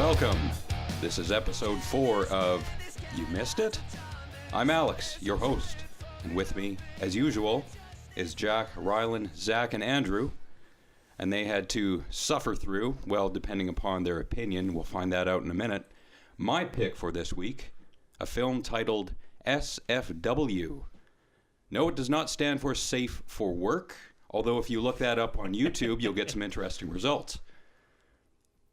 Welcome. This is episode 4 of You Missed It? I'm Alex, your host, and with me, as usual, is Jack, Rylan, Zach, and Andrew, and they had to suffer through, well, depending upon their opinion, we'll find that out in a minute, my pick for this week, a film titled S.F.W. No, it does not stand for Safe for Work, although if you look that up on YouTube, you'll get some interesting results.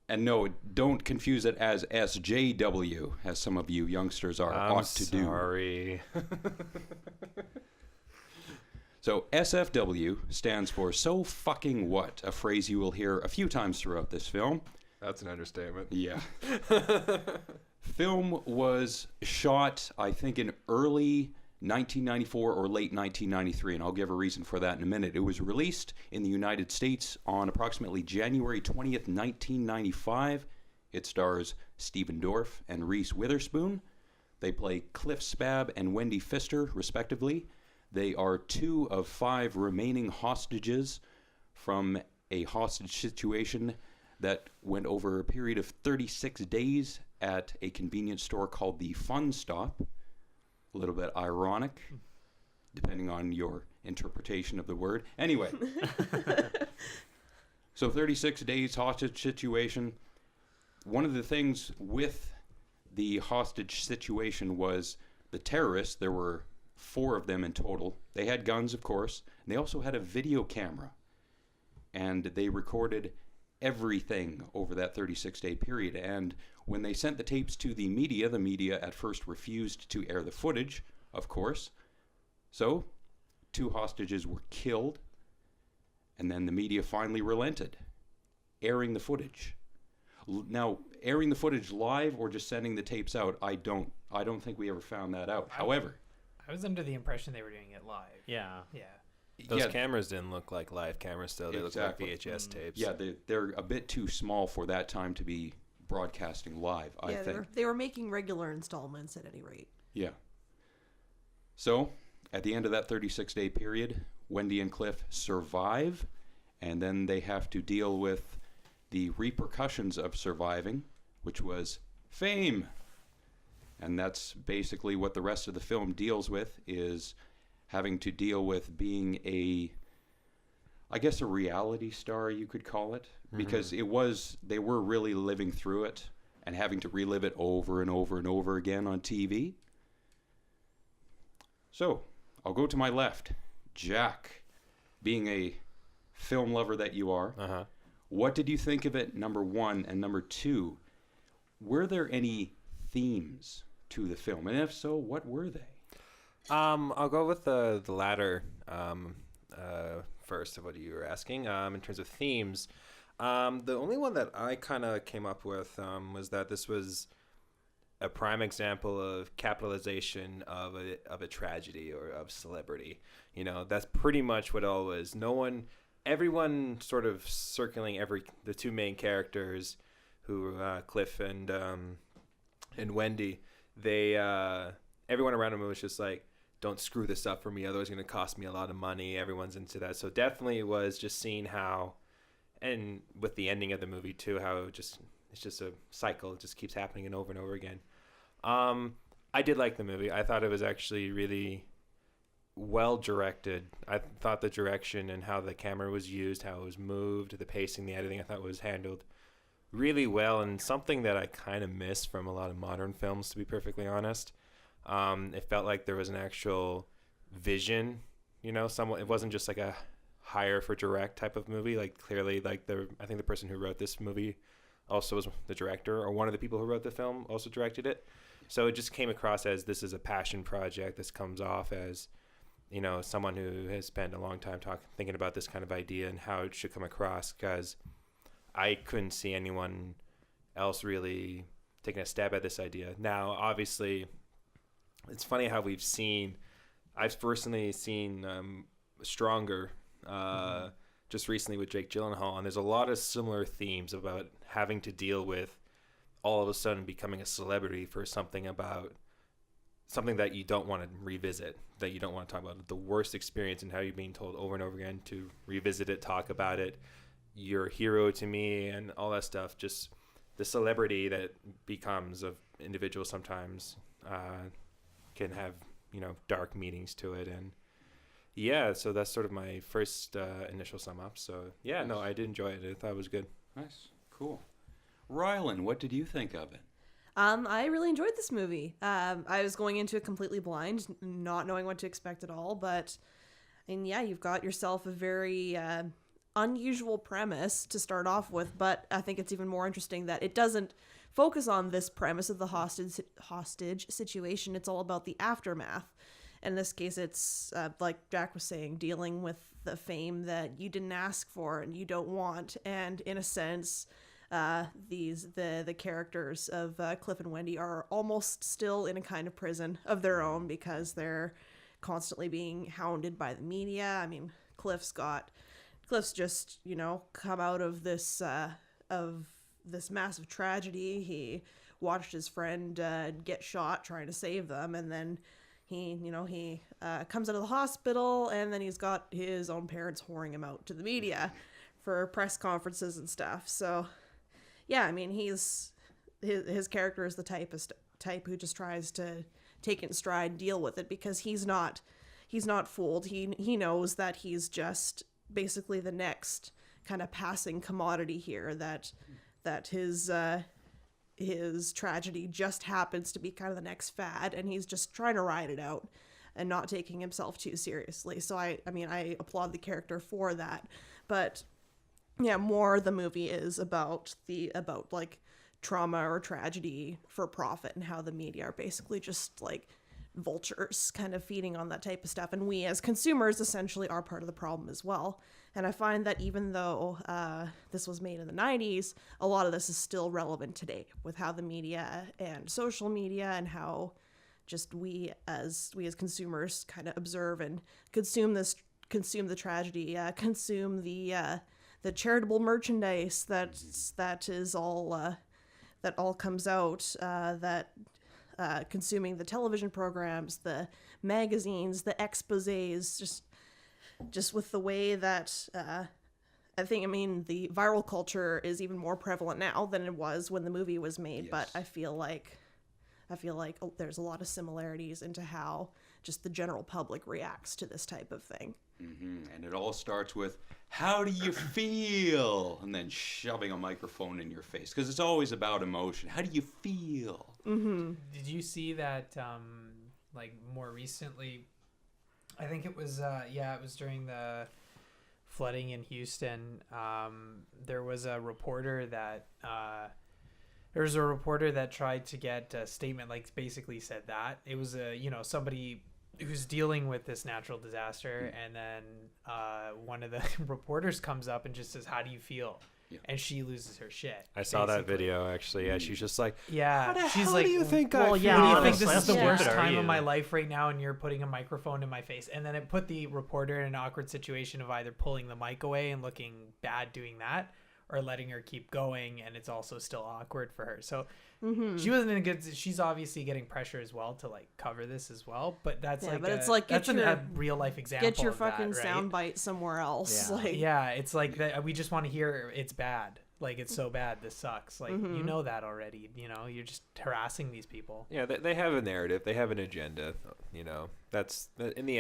And no, don't confuse it as SJW, as some of you youngsters ought to do. I'm sorry. So SFW stands for So Fucking What, a phrase you will hear a few times throughout this film. That's an understatement. Yeah. Film was shot, I think, in early 1994 or late 1993, and I'll give a reason for that in a minute. It was released in the United States on approximately January 20th, 1995. It stars Stephen Dorff and Reese Witherspoon. They play Cliff Spab and Wendy Pfister, respectively. They are 2 of 5 remaining hostages from a hostage situation that went over a period of 36 days at a convenience store called the Fun Stop. A little bit ironic, depending on your interpretation of the word. Anyway, so 36 days hostage situation. One of the things with the hostage situation was the terrorists. There were 4 of them in total. They had guns, of course. And they also had a video camera. And they recorded everything over that 36-day period. And when they sent the tapes to the media at first refused to air the footage, of course. So 2 hostages were killed. And then the media finally relented, airing the footage. Now, airing the footage live or just sending the tapes out, I don't think we ever found that out. However, I was under the impression they were doing it live. Yeah. Those cameras didn't look like live cameras still. They exactly. looked like VHS tapes. Yeah, they're a bit too small for that time to be broadcasting live, I think. They were making regular installments at any rate. Yeah. So, at the end of that 36-day period, Wendy and Cliff survive, and then they have to deal with the repercussions of surviving, which was fame. And that's basically what the rest of the film deals with, is having to deal with being a reality star, you could call it, because they were really living through it and having to relive it over and over and over again on TV. So, I'll go to my left. Jack, being a film lover that you are, what did you think of it, number 1, and number 2, were there any themes to the film? And if so, what were they? I'll go with the latter first of what you were asking. In terms of themes, the only one that I kind of came up with was that this was a prime example of capitalization of a tragedy or of celebrity. You know, that's pretty much what it all was. Everyone sort of circling the 2 main characters, who Cliff and Wendy. Everyone around him was just like, don't screw this up for me, otherwise it's going to cost me a lot of money. Everyone's into that. So definitely it was just seeing how, and with the ending of the movie too, how it's just a cycle. It just keeps happening and over again. I did like the movie. I thought it was actually really well directed. I thought the direction and how the camera was used, how it was moved, the pacing, the editing, I thought was handled really well, and something that I kind of miss from a lot of modern films, to be perfectly honest. It felt like there was an actual vision, it wasn't just like a hire for direct type of movie. Like clearly, like I think the person who wrote this movie also was the director, or one of the people who wrote the film also directed it. So it just came across as this is a passion project. This comes off as, someone who has spent a long time thinking about this kind of idea and how it should come across, because I couldn't see anyone else really taking a stab at this idea. Now, obviously, it's funny how I've personally seen Stronger just recently with Jake Gyllenhaal, and there's a lot of similar themes about having to deal with all of a sudden becoming a celebrity for something that you don't want to revisit, that you don't want to talk about. The worst experience, and how you're being told over and over again to revisit it, talk about it, you're a hero to me, and all that stuff. Just the celebrity that becomes of individuals sometimes can have, dark meanings to it. And yeah, so that's sort of my first initial sum up. So yeah, no, I did enjoy it. I thought it was good. Nice. Cool. Rylan, what did you think of it? I really enjoyed this movie. I was going into it completely blind, not knowing what to expect at all. But, and yeah, you've got yourself a very unusual premise to start off with. But I think it's even more interesting that it doesn't focus on this premise of the hostage situation. It's all about the aftermath. In this case, it's like Jack was saying, dealing with the fame that you didn't ask for and you don't want. And in a sense, the characters of Cliff and Wendy are almost still in a kind of prison of their own because they're constantly being hounded by the media. I mean, Cliff's just, come out of this massive tragedy. He watched his friend get shot trying to save them, and then he comes out of the hospital, and then he's got his own parents whoring him out to the media for press conferences and stuff. So yeah, I mean, his character is the type who just tries to take it in stride, deal with it, because he's not fooled. He knows that he's just basically the next kind of passing commodity here, that his tragedy just happens to be kind of the next fad, and he's just trying to ride it out and not taking himself too seriously. So I applaud the character for that. But yeah, more the movie is about like trauma or tragedy for profit, and how the media are basically just like vultures kind of feeding on that type of stuff. And we as consumers essentially are part of the problem as well. And I find that even though this was made in the 90s, a lot of this is still relevant today with how the media and social media and how just we as consumers kind of observe and consume the tragedy, consume the charitable merchandise that all comes out, consuming the television programs, the magazines, the exposés, just with the way that the viral culture is even more prevalent now than it was when the movie was made. Yes. But I feel like there's a lot of similarities into how just the general public reacts to this type of thing. Mm-hmm. And it all starts with, how do you feel? And then shoving a microphone in your face, because it's always about emotion. How do you feel? Mm-hmm. Did you see that, more recently, I think it was, it was during the flooding in Houston. There was a reporter that tried to get a statement, basically said that it was somebody who's dealing with this natural disaster, and then one of the reporters comes up and just says, "How do you feel?" Yeah. And she loses her shit. I saw that video actually. Yeah, she's just like, yeah. How the she's hell like, do you think well, I yeah. feel? What do you think? This is the worst stupid time of my life right now, and you're putting a microphone in my face. And then it put the reporter in an awkward situation of either pulling the mic away and looking bad doing that, or letting her keep going, and it's also still awkward for her. So she wasn't in a good. She's obviously getting pressure as well to cover this as well. But that's it's a real life example. Get your of fucking that, right? soundbite somewhere else. Yeah. It's like that. We just want to hear it's bad. It's so bad. This sucks. You know that already. You're just harassing these people. Yeah, they have a narrative. They have an agenda. That's in the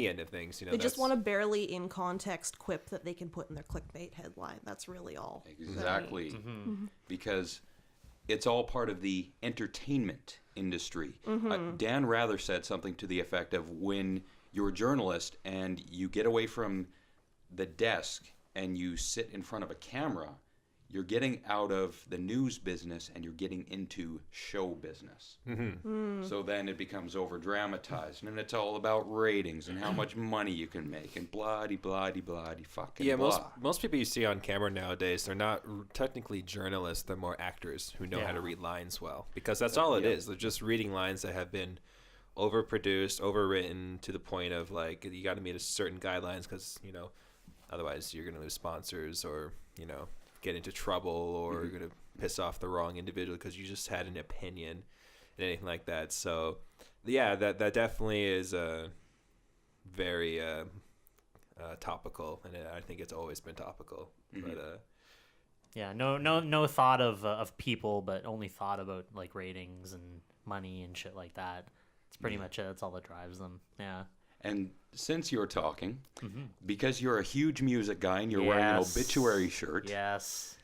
end of things. They just want a barely in context quip that they can put in their clickbait headline. That's really all. Exactly, mm-hmm. Because it's all part of the entertainment industry. Mm-hmm. Dan Rather said something to the effect of, when you're a journalist and you get away from the desk and you sit in front of a camera, you're getting out of the news business and you're getting into show business. Mm-hmm. So then it becomes over dramatized, and it's all about ratings and how much money you can make and blah-de-blah-de-blah-de fucking yeah, blah. Most people you see on camera nowadays, they're not technically journalists, they're more actors who know how to read lines well, because that's all it is. They're just reading lines that have been overproduced, overwritten to the point of you got to meet a certain guidelines, because otherwise you're going to lose sponsors, or get into trouble, or you're going to piss off the wrong individual because you just had an opinion and anything like that. So yeah, that definitely is very topical, and I think it's always been topical. Mm-hmm. But Yeah, no thought of people, but only thought about like ratings and money and shit like that. It's pretty much it. That's all that drives them. Yeah. And since you're talking, because you're a huge music guy and you're wearing an obituary shirt, yes,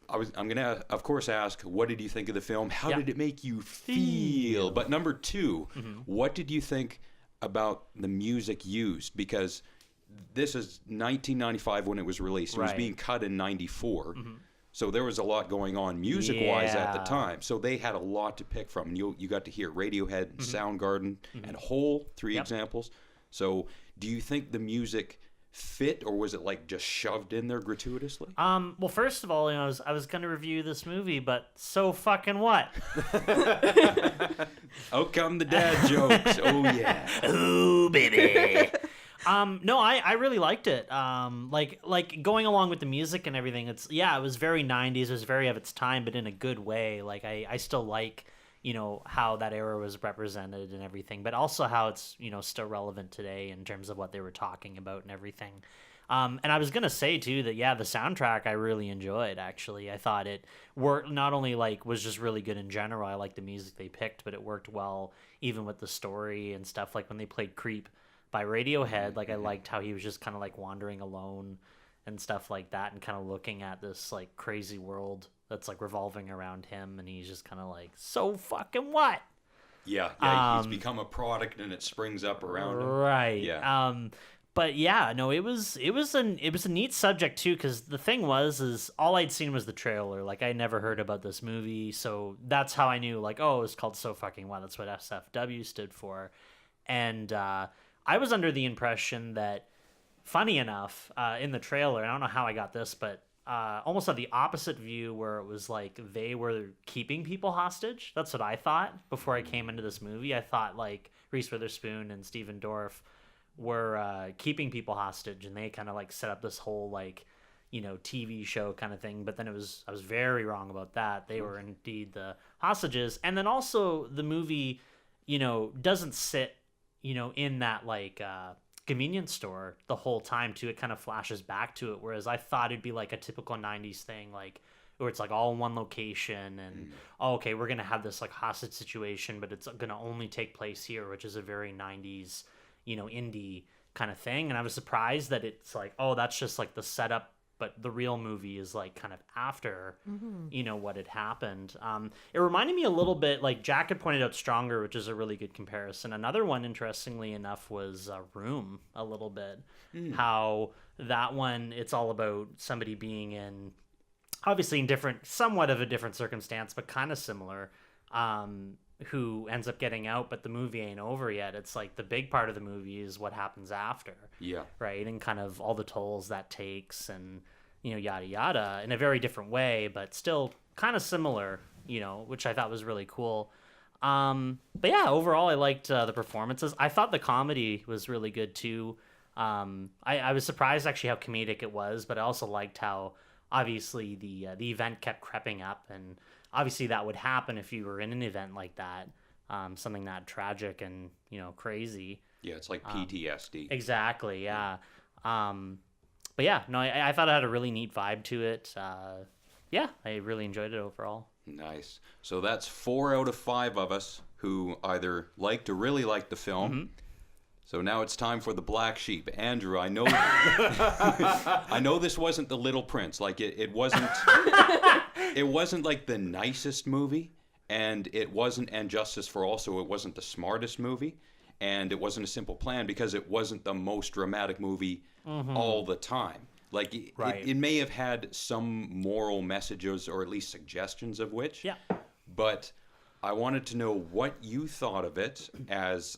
I'm gonna of course ask, what did you think of the film? How did it make you feel? But number two, what did you think about the music used? Because this is 1995 when it was released. It was being cut in 94. So there was a lot going on music-wise at the time. So they had a lot to pick from. And you got to hear Radiohead, and Soundgarden, and Hole, three examples. So do you think the music fit, or was it like just shoved in there gratuitously? Well, first of all, I was going to review this movie, but so fucking what? Out come the dad jokes. Oh, yeah. Ooh, baby. No, I really liked it. Like going along with the music and everything, it was very 90s. It was very of its time, but in a good way. Like I still like, how that era was represented and everything, but also how it's, still relevant today in terms of what they were talking about and everything. And I was going to say too that, the soundtrack I really enjoyed, actually. I thought it worked, not only was just really good in general. I liked the music they picked, but it worked well even with the story and stuff. Like when they played Creep by Radiohead, I liked how he was just kind of wandering alone and stuff like that, and kind of looking at this crazy world that's revolving around him, and he's just kind of so fucking what? Yeah, he's become a product and it springs up around him. Right. Yeah. But yeah, no, it was a neat subject too, because the thing is all I'd seen was the trailer. I never heard about this movie, so that's how I knew oh, it's called So Fucking What. That's what S.F.W stood for. And I was under the impression that, funny enough, in the trailer, I don't know how I got this, but almost had the opposite view, where it was they were keeping people hostage. That's what I thought before I came into this movie. I thought Reese Witherspoon and Stephen Dorff were keeping people hostage, and they kind of set up this whole TV show kind of thing. But then I was very wrong about that. They were indeed the hostages. And then also the movie, doesn't sit in that convenience store the whole time too. It kind of flashes back to it, whereas I thought it'd be a typical 90s thing, where it's all in one location, and okay, we're gonna have this hostage situation, but it's gonna only take place here, which is a very 90s indie kind of thing. And I was surprised that it's that's just the setup, but the real movie is kind of after what had happened. It reminded me a little bit, Jack had pointed out, Stronger, which is a really good comparison. Another one, interestingly enough, was Room, a little bit. How that one, it's all about somebody being in, obviously in somewhat of a different circumstance, but kind of similar, who ends up getting out, but the movie ain't over yet. It's the big part of the movie is what happens after. Yeah. Right? And kind of all the tolls that takes, and, yada yada, in a very different way, but still kind of similar, which I thought was really cool. But yeah, overall, I liked the performances. I thought the comedy was really good too. I was surprised actually how comedic it was, but I also liked how obviously the event kept creeping up, and obviously that would happen if you were in an event like that, something that tragic and crazy. Yeah, it's like PTSD. Exactly. Yeah. But yeah, no, I thought it had a really neat vibe to it. Yeah, I really enjoyed it overall. Nice. So that's 4 out of 5 of us who either liked or really liked the film. So now it's time for the black sheep. Andrew, I know I know this wasn't The Little Prince. It wasn't it wasn't the nicest movie, and it wasn't And Justice for All, so it wasn't the smartest movie, and it wasn't A Simple Plan because it wasn't the most dramatic movie all the time. It may have had some moral messages, or at least suggestions of which. Yeah. But I wanted to know what you thought of it as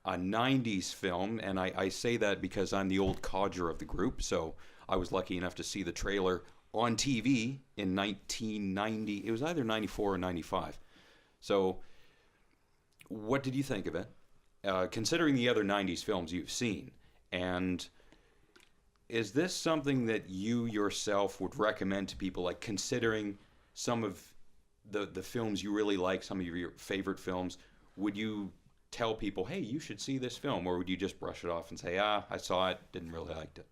a 90s film, and I say that because I'm the old codger of the group, so I was lucky enough to see the trailer on TV in 1990. It was either 94 or 95. So what did you think of it, considering the other 90s films you've seen? And is this something that you yourself would recommend to people, considering some of the films you really like, some of your favorite films? Would you tell people, hey, you should see this film, or would you just brush it off and say, I saw it, didn't really like it?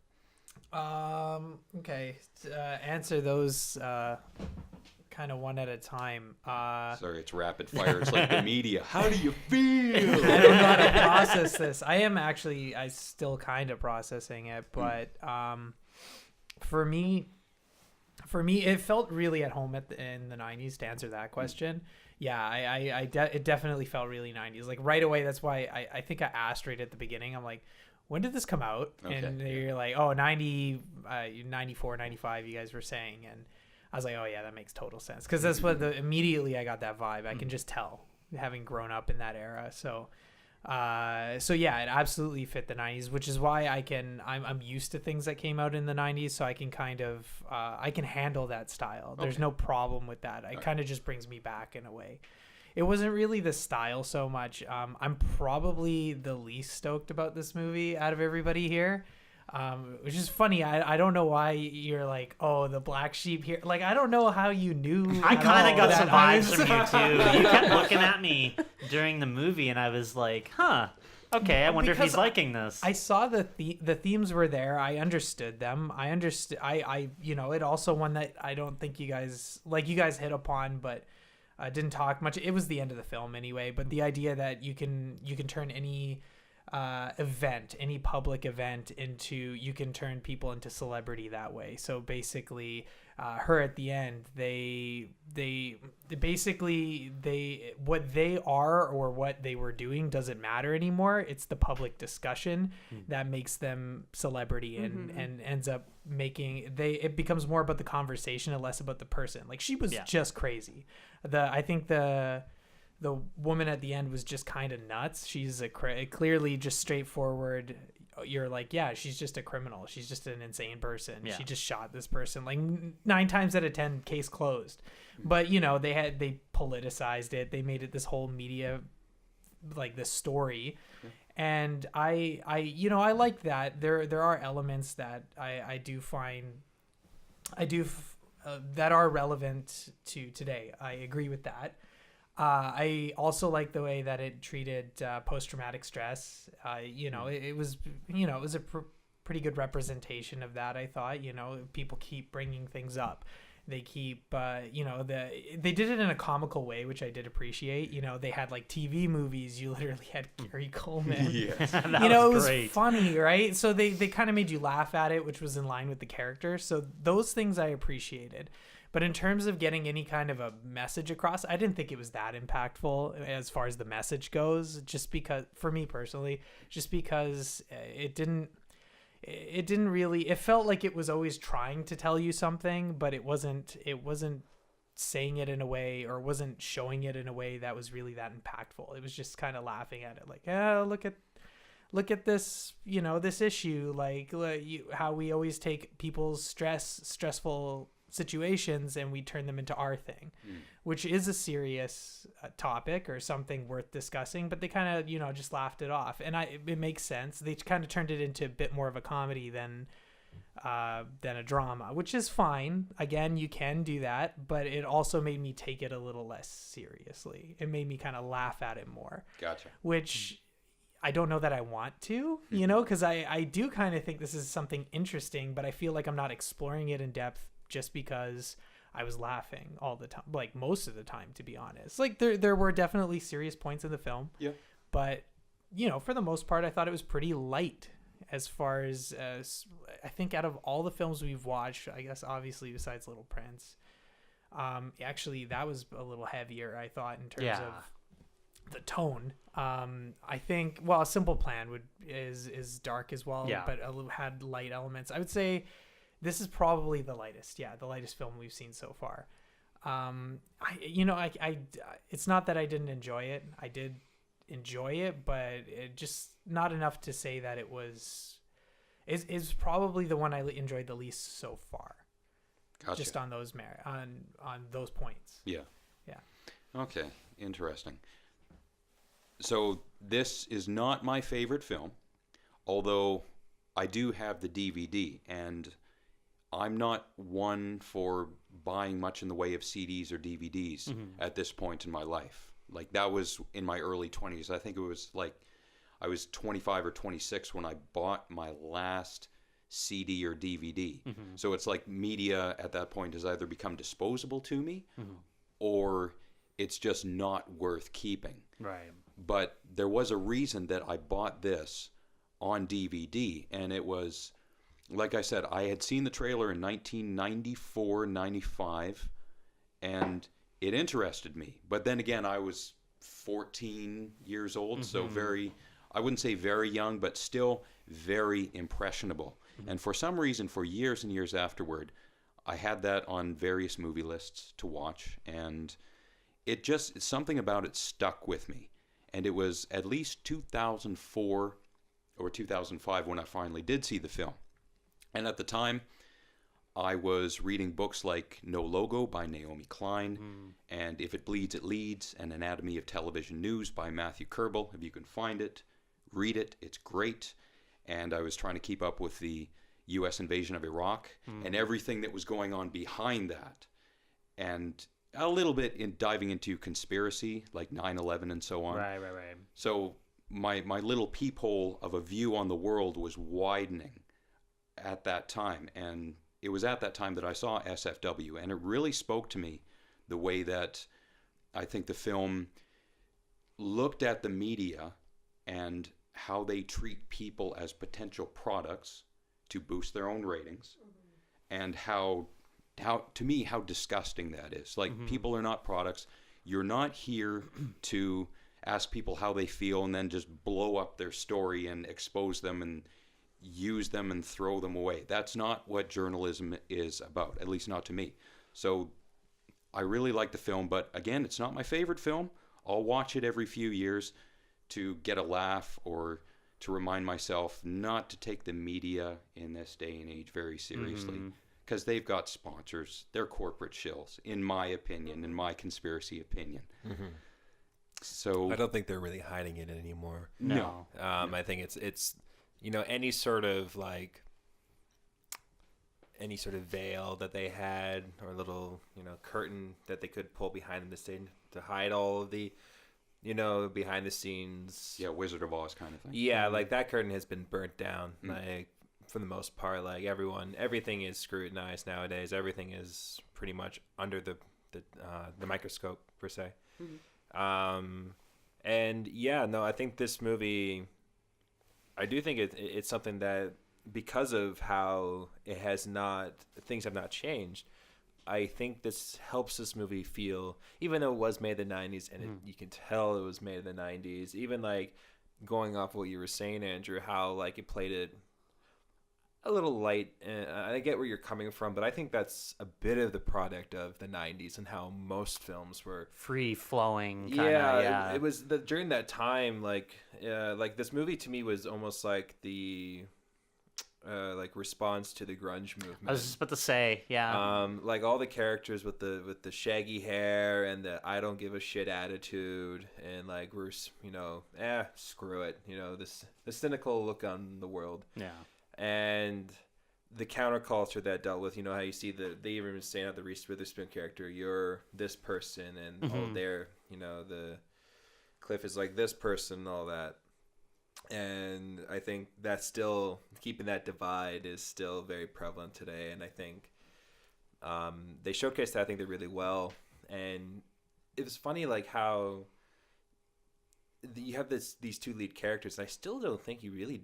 Okay. Answer those kind of one at a time. Sorry, it's rapid fire. It's like the media. How do you feel? I don't know how to process this. I still kind of processing it, but for me, it felt really at home in the 90s to answer that question. Yeah, it definitely felt really 90s. Like right away, that's why I think I asked right at the beginning. I'm like, when did this come out? Okay. And you're like, oh, 94, 95, you guys were saying. And I was like, oh, yeah, that makes total sense. Because that's what immediately I got that vibe. I can just tell, having grown up in that era. So yeah, it absolutely fit the 90s, which is why I'm used to things that came out in the 90s. So I can kind of, I can handle that style. There's no problem with that. It kind of just brings me back in a way. It wasn't really the style so much. I'm probably the least stoked about this movie out of everybody here, which is funny. I don't know why you're like, oh, the black sheep here. Like, I don't know how you knew. I kind of got some vibes was- from you too. You kept looking at me during the movie, and I was like, huh. Okay, I wonder if he's liking this. I saw the themes were there. I understood them. I understood. It also one that I don't think you guys hit upon, but didn't talk much. It was the end of the film anyway. But the idea that you can turn any event, any public event you can turn people into celebrity that way. So basically, her at the end, they what they are or what they were doing doesn't matter anymore. It's the public discussion that makes them celebrity and ends up making it becomes more about the conversation and less about the person. Like, she was just crazy. I think the woman at the end was just kind of nuts. She's clearly just straightforward. You're like, yeah, she's just a criminal. She's just an insane person. Yeah. She just shot this person. Like 9 times out of 10, case closed. But they politicized it. They made it this whole media, like, this story. And I like that. There are elements that I do find that are relevant to today. I agree with that. I also like the way that it treated post-traumatic stress. It was a pretty good representation of that. I thought, people keep bringing things up. They keep, they did it in a comical way, which I did appreciate. They had like TV movies. You literally had Gary Coleman. Yes. It was funny, right? So they kind of made you laugh at it, which was in line with the character. So those things I appreciated. But in terms of getting any kind of a message across, I didn't think it was that impactful as far as the message goes, just because, for me personally, it didn't really, it felt like it was always trying to tell you something, but it wasn't saying it in a way, or wasn't showing it in a way that was really that impactful. It was just kind of laughing at it, like, look at this, this issue, like how we always take people's stressful situations and we turn them into our thing, which is a serious topic or something worth discussing, but they kind of just laughed it off, and it makes sense. They kind of turned it into a bit more of a comedy than a drama, which is fine. Again, you can do that, but it also made me take it a little less seriously. It made me kind of laugh at it more. Gotcha. Which I don't know that I want to, because I do kind of think this is something interesting, but I feel like I'm not exploring it in depth just because I was laughing all the time, like most of the time, to be honest. Like there were definitely serious points in the film, but for the most part, I thought it was pretty light as far as I think out of all the films we've watched, I guess obviously besides Little Prince, actually that was a little heavier, I thought, in terms of the tone. I think, well, A Simple Plan is dark as well, but had light elements. I would say this is probably the lightest film we've seen so far. It's not that I didn't enjoy it. I did enjoy it, but it just not enough to say that it was. Is probably the one I enjoyed the least so far. Gotcha. Just on those on those points. Yeah. Yeah. Okay. Interesting. So this is not my favorite film, although I do have the DVD, and I'm not one for buying much in the way of CDs or DVDs at this point in my life. Like, that was in my early 20s. I think it was like I was 25 or 26 when I bought my last CD or DVD. So it's like media at that point has either become disposable to me or it's just not worth keeping. Right. But there was a reason that I bought this on DVD, and it was, like I said, I had seen the trailer in 1994, 95, and it interested me. But then again, I was 14 years old, so I wouldn't say very young, but still very impressionable. And for some reason, for years and years afterward, I had that on various movie lists to watch, and something about it stuck with me. And it was at least 2004 or 2005 when I finally did see the film. And at the time, I was reading books like No Logo by Naomi Klein, and If It Bleeds, It Leads, and Anatomy of Television News by Matthew Kerbel. If you can find it, read it. It's great. And I was trying to keep up with the U.S. invasion of Iraq and everything that was going on behind that. And a little bit in diving into conspiracy, like 9/11 and so on. Right. So my little peephole of a view on the world was widening at that time. And it was at that time that I saw S.F.W. And it really spoke to me the way that I think the film looked at the media and how they treat people as potential products to boost their own ratings, and how to me how disgusting that is. Like, people are not products. You're not here to ask people how they feel and then just blow up their story and expose them and use them and throw them away. That's not what journalism is about, at least not to me. So I really like the film, but again, it's not my favorite film. I'll watch it every few years to get a laugh or to remind myself not to take the media in this day and age very seriously, because they've got sponsors. They're corporate shills, in my opinion, in my conspiracy opinion. So I don't think they're really hiding it anymore. No. I think it's any sort of veil that they had, or little curtain that they could pull behind them to hide all of the behind the scenes. Yeah, Wizard of Oz kind of thing. Yeah, like that curtain has been burnt down. Like, for the most part, like everything is scrutinized nowadays. Everything is pretty much under the microscope per se. And yeah, no, I think this movie, I do think it's something that, because of how things have not changed, I think this helps this movie feel, even though it was made in the 90s, and you can tell it was made in the 90s, even like going off what you were saying, Andrew, how like it played it a little light, and I get where you're coming from, but I think that's a bit of the product of the 90s and how most films were Free flowing. Yeah. It was during that time, like this movie to me was almost like the response to the grunge movement. I was just about to say, yeah. Like all the characters with the shaggy hair and the I don't give a shit attitude, and like we're screw it, the cynical look on the world. Yeah. And the counterculture that dealt with, how you see they even saying out the Reese Witherspoon character, you're this person, and all there, the Cliff is like this person and all that. And I think that's still, keeping that divide is still very prevalent today. And I think they showcased that, I think, they really well. And it was funny, like, how you have these two lead characters, and I still don't think you really,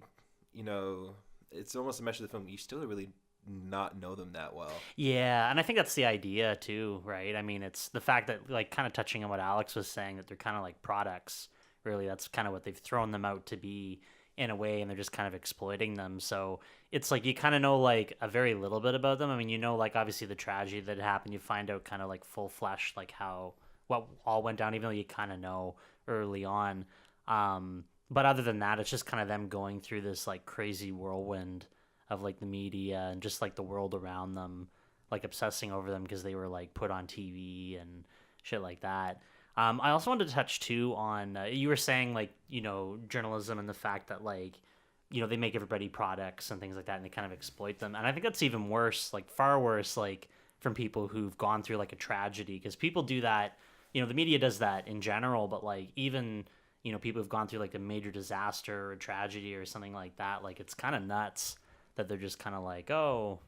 it's almost a measure of the film, you still really not know them that well. Yeah, and I think that's the idea too, right? I mean, it's the fact that, like, kind of touching on what Alex was saying, that they're kind of like products. Really, that's kind of what they've thrown them out to be in a way, and they're just kind of exploiting them. So it's like you kind of know like a very little bit about them. I mean, like obviously the tragedy that happened, you find out kind of like full flesh, like what all went down, even though you kind of know early on. But other than that, it's just kind of them going through this like crazy whirlwind of like the media and just like the world around them, like obsessing over them because they were like put on TV and shit like that. I also wanted to touch too on you were saying like journalism and the fact that like they make everybody products and things like that, and they kind of exploit them. And I think that's even worse, like far worse, like from people who've gone through like a tragedy, because people do that. The media does that in general, but like even people who've gone through like a major disaster or a tragedy or something like that, like it's kind of nuts that they're just kind of like, oh,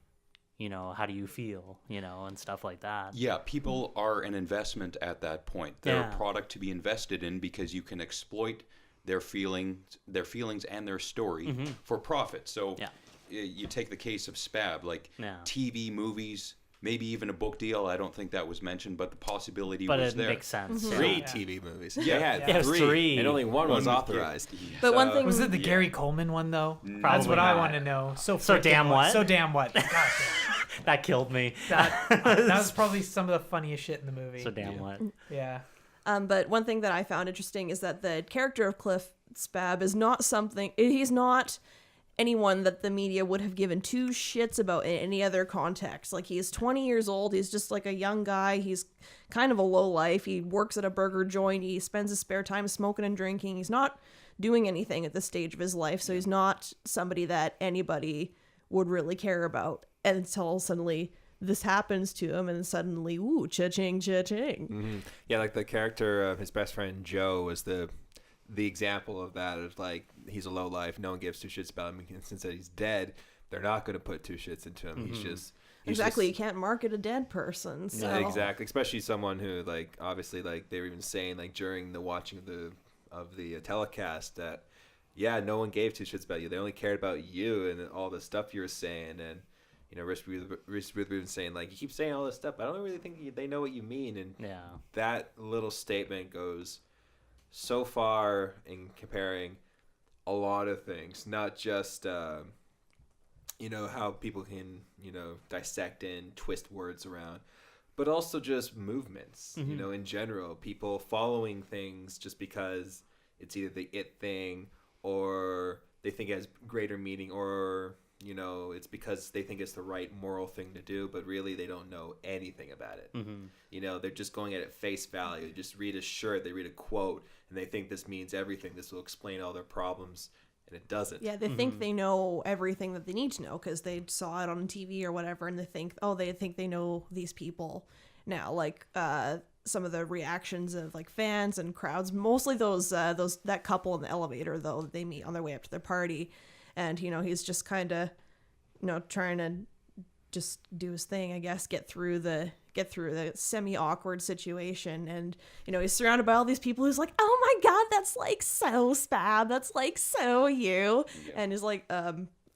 you know, how do you feel, you know, and stuff like that. Yeah, people are an investment at that point. They're Yeah. a product to be invested in because you can exploit their feelings and their story for profit. So Yeah. you take the case of S.F.W, like Yeah. TV, movies, maybe even a book deal. I don't think that was mentioned, but the possibility But was it there. makes sense. Three Yeah. TV movies. Yeah. They had Yeah, it was three. and only one was One- authorized. But one So- thing Was it the Gary Coleman one though? That's Probably what I not. want to know. So So damn freaking what? So damn what? God damn. That killed me. That was probably some of the funniest shit in the movie. So damn what? Yeah. But one thing that I found interesting is that the character of Cliff S.F.W is not something. He's not anyone that the media would have given two shits about in any other context. Like, he's 20 years old. He's just like a young guy. He's kind of a low life. He works at a burger joint. He spends his spare time smoking and drinking. He's not doing anything at this stage of his life. So he's not somebody that anybody would really care about until suddenly this happens to him, and then suddenly, ooh, cha-ching, cha-ching. Yeah, like the character of his best friend Joe was the example of that. Of like, he's a low life, no one gives two shits about him. And since he's dead, they're not going to put two shits into him. He's Exactly, just- you can't market a dead person. So. Yeah, exactly. Especially someone who, like, obviously, like, they were even saying, like, during the watching of the telecast that, yeah, no one gave two shits about you. They only cared about you and all the stuff you were saying. And, you know, Reese Witherspoon saying, like, you keep saying all this stuff, but I don't really think they know what you mean. And Yeah. that little statement goes so far in comparing a lot of things, not just you know, how people can, you know, dissect and twist words around, but also just movements, you know, in general, people following things just because it's either the it thing or they think it has greater meaning, or, you know, it's because they think it's the right moral thing to do, but really they don't know anything about it. You know, they're just going at it face value. They just read a shirt, they read a quote, and they think this means everything. This will explain all their problems, and it doesn't. Yeah, they think they know everything that they need to know because they saw it on TV or whatever, and they think, they think they know these people now. Like some of the reactions of like fans and crowds, mostly that couple in the elevator though, that they meet on their way up to their party, and you know, he's just kind of, you know, trying to just do his thing, I guess, get through the semi-awkward situation. And you know, he's surrounded by all these people who's like, oh my god, that's like so S.F.W, that's like so you. And he's like,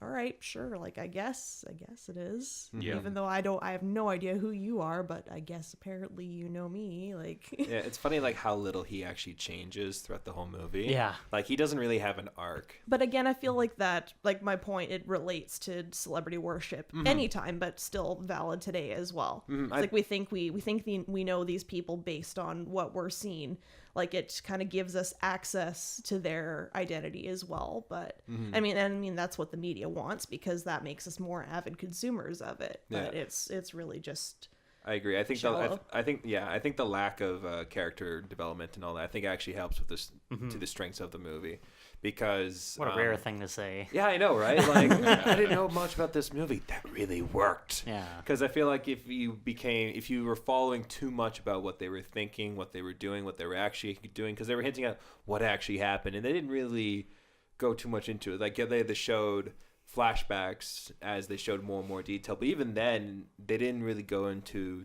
all right, sure, like I guess it is. Yeah. Even though I have no idea who you are, but I guess apparently you know me. Like Yeah, it's funny, like, how little he actually changes throughout the whole movie. Yeah. Like, he doesn't really have an arc. But again, I feel like that, like my point, it relates to celebrity worship anytime, but still valid today as well. It's like we think we know these people based on what we're seeing. Like, it kind of gives us access to their identity as well. But I mean that's what the media wants, because that makes us more avid consumers of it. But Yeah. it's really just. I agree. I think Shallow. I think the lack of character development and all that, I think actually helps with this to the strengths of the movie, because What a rare thing to say. Yeah, I know, right? Like, I didn't know much about this movie. That really worked. Yeah. Because I feel like if you were following too much about what they were thinking, what they were doing, what they were actually doing, because they were hinting at what actually happened, and they didn't really go too much into it. Like, they showed flashbacks as they showed more and more detail, but even then, they didn't really go into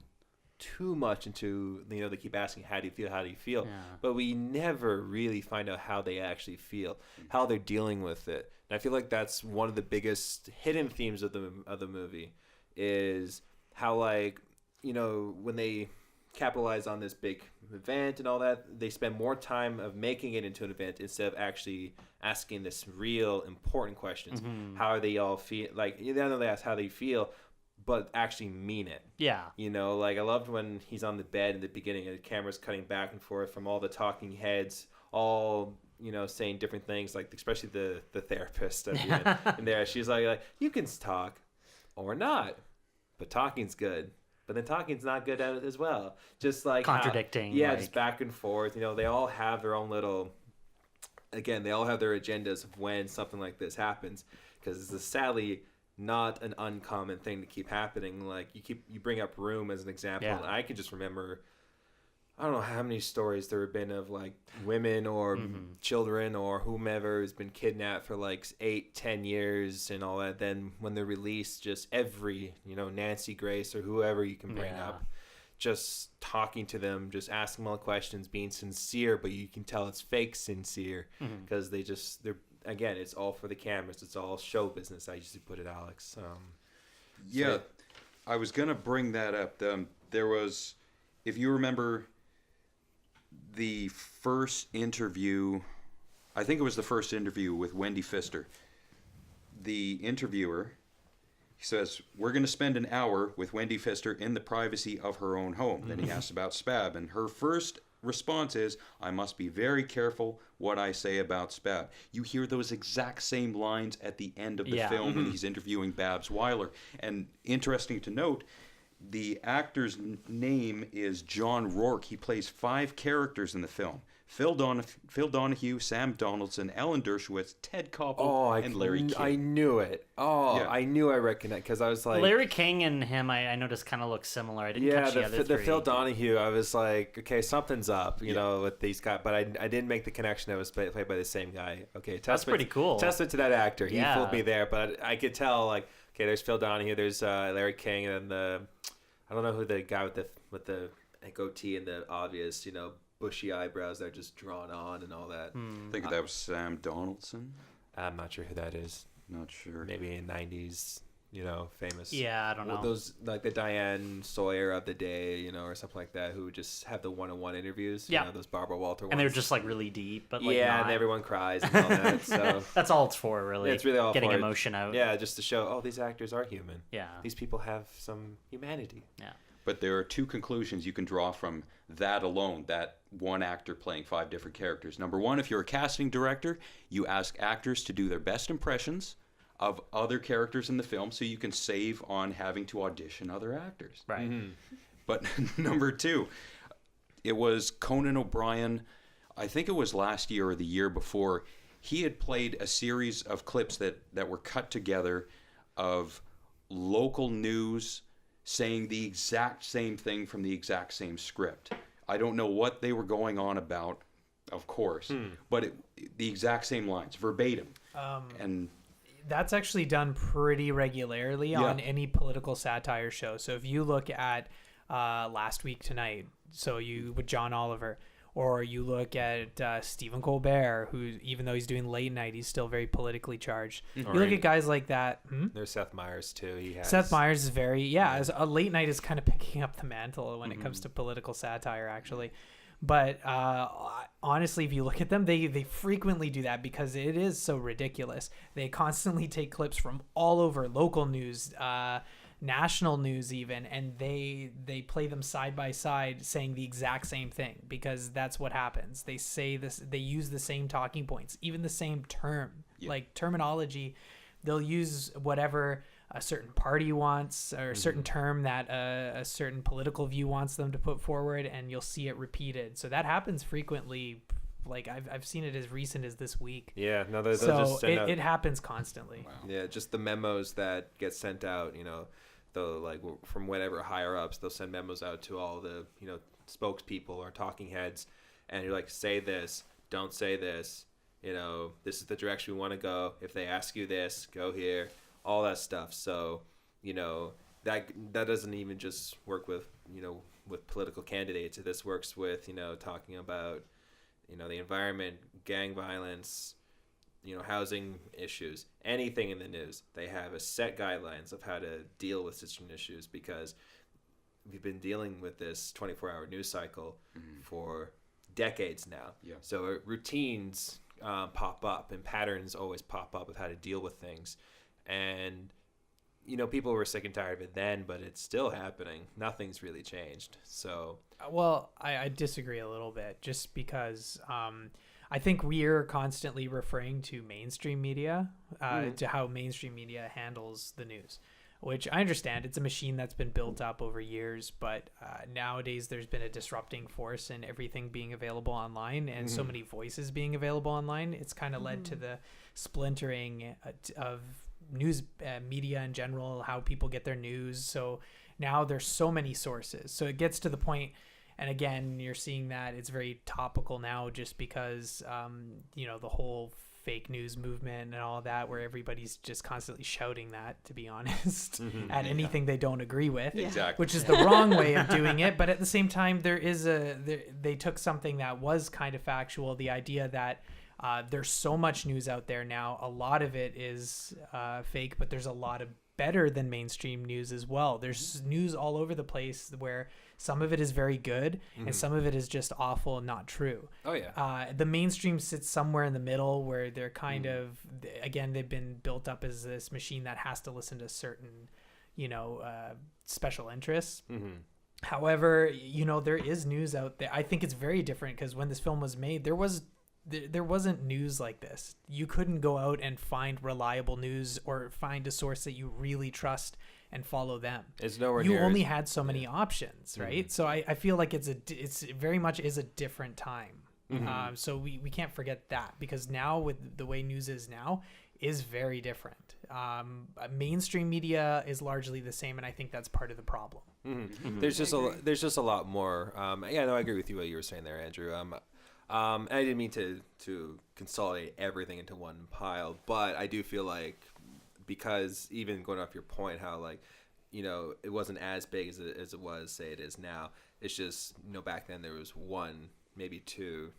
too much into, you know, they keep asking, how do you feel? Yeah. But we never really find out how they actually feel, how they're dealing with it. And I feel like that's one of the biggest hidden themes of the movie, is how, like, you know, when they capitalize on this big event and all that, they spend more time of making it into an event instead of actually asking this real important questions. How are they all feel? Like, you know, they ask how they feel, but actually mean it. Yeah. You know, like, I loved when he's on the bed in the beginning and the camera's cutting back and forth from all the talking heads, all, you know, saying different things, like, especially the therapist at the end. And there, she's like, you can talk or not, but talking's good. But then talking's not good at it as well. Just like Contradicting, yeah, like- just back and forth. You know, they all have their own little. Again, they all have their agendas of when something like this happens, because it's sadly not an uncommon thing to keep happening. Like, you bring up Room as an example, Yeah. and I can just remember I don't know how many stories there have been of like women or children or whomever has been kidnapped for like 8-10 years and all that. Then when they're released, just every, Nancy Grace or whoever you can bring up, just talking to them, just asking them all the questions, being sincere, but you can tell it's fake sincere because they're again, it's all for the cameras. It's all show business. I used to put it, Alex. I was gonna bring that up. There was, if you remember, the first interview. I think it was the first interview with Wendy Pfister. The interviewer, he says, "We're going to spend an hour with Wendy Pfister in the privacy of her own home." Then he asks about SPAB, and her first response is, "I must be very careful what I say about SPAB." You hear those exact same lines at the end of the film when he's interviewing Babs Weiler. And interesting to note, the actor's name is John Rourke. He plays 5 characters in the film. Phil Donahue, Sam Donaldson, Ellen Dershowitz, Ted Koppel, and Larry King. I knew it. I knew I recognized because I was like... Larry King and him, I noticed kind of look similar. I didn't catch the other three. The Phil Donahue, I was like, okay, something's up, you know, with these guys. But I didn't make the connection that was played by the same guy. Okay, that's pretty cool. Testament to that actor. He fooled me there. But I could tell, like, okay, there's Phil Donahue, there's Larry King, and then I don't know who the guy with the goatee and the obvious, bushy eyebrows that are just drawn on and all that. I think that was Sam Donaldson. I'm not sure who that is. Not sure. Maybe in 90s, famous. Yeah, I don't know. Those, like the Diane Sawyer of the day, or something like that, who just have the one-on-one interviews. Those Barbara Walter ones. And they're just like really deep, but like and everyone cries and all that. So that's all it's for, really. Yeah, it's really all getting for emotion out. Yeah, just to show, these actors are human. Yeah. These people have some humanity. Yeah. But there are 2 conclusions you can draw from that alone, that one actor playing 5 different characters. Number one, if you're a casting director, you ask actors to do their best impressions of other characters in the film so you can save on having to audition other actors. Right. But number 2, it was Conan O'Brien, I think it was last year or the year before, he had played a series of clips that were cut together of local news saying the exact same thing from the exact same script. I don't know what they were going on about, of course, but the exact same lines, verbatim. And that's actually done pretty regularly on any political satire show. So if you look at Last Week Tonight, with John Oliver, or you look at Stephen Colbert, who, even though he's doing late night, he's still very politically charged. You look at guys like that. There's Seth Meyers, too. Seth Meyers is very, as a late night is kind of picking up the mantle when it comes to political satire, actually. But honestly, if you look at them, they frequently do that because it is so ridiculous. They constantly take clips from all over, local news, national news even, and they play them side by side saying the exact same thing because that's what happens. They say this, they use the same talking points, even the same term, like terminology. They'll use whatever a certain party wants or a certain term that a certain political view wants them to put forward, and you'll see it repeated. So that happens frequently. Like I've seen it as recent as this week. Yeah, no, it happens constantly. Wow. Yeah, just the memos that get sent out, from whatever higher ups, they'll send memos out to all the, spokespeople or talking heads, and you're like, say this, don't say this, this is the direction we want to go. If they ask you this, go here, all that stuff. So, that doesn't even just work with, with political candidates. This works with, talking about, the environment, gang violence, housing issues, anything in the news. They have a set guidelines of how to deal with such issues because we've been dealing with this 24-hour news cycle for decades now. Yeah. So routines pop up and patterns always pop up of how to deal with things. And, people were sick and tired of it then, but it's still happening. Nothing's really changed. So, well, I disagree a little bit just because I think we're constantly referring to mainstream media, to how mainstream media handles the news, which I understand. It's a machine that's been built up over years, but nowadays there's been a disrupting force in everything being available online and so many voices being available online. It's kind of led to the splintering of news media in general, how people get their news. So now there's so many sources. So it gets to the point, And again, you're seeing that it's very topical now just because, the whole fake news movement and all that, where everybody's just constantly shouting that, to be honest, at anything they don't agree with, Exactly. which is the wrong way of doing it. But at the same time, they took something that was kind of factual, the idea that there's so much news out there now. A lot of it is fake, but there's a lot of better than mainstream news as well. There's news all over the place where some of it is very good and some of it is just awful and not true. Oh yeah. The mainstream sits somewhere in the middle where they're kind of, again, they've been built up as this machine that has to listen to certain, special interests. However, there is news out there. I think it's very different because when this film was made, there wasn't news like this. You couldn't go out and find reliable news or find a source that you really trust and follow them. It's nowhere you near only as- had so many options, right? So I feel like it's very much is a different time. So we can't forget that, because now with the way news is now is very different. Mainstream media is largely the same, and I think that's part of the problem. There's just a lot more. Yeah, no, I agree with you what you were saying there, Andrew. I didn't mean to consolidate everything into one pile, but I do feel like, because even going off your point, how it wasn't as big as it was, say it is now. It's just, back then there was one, maybe two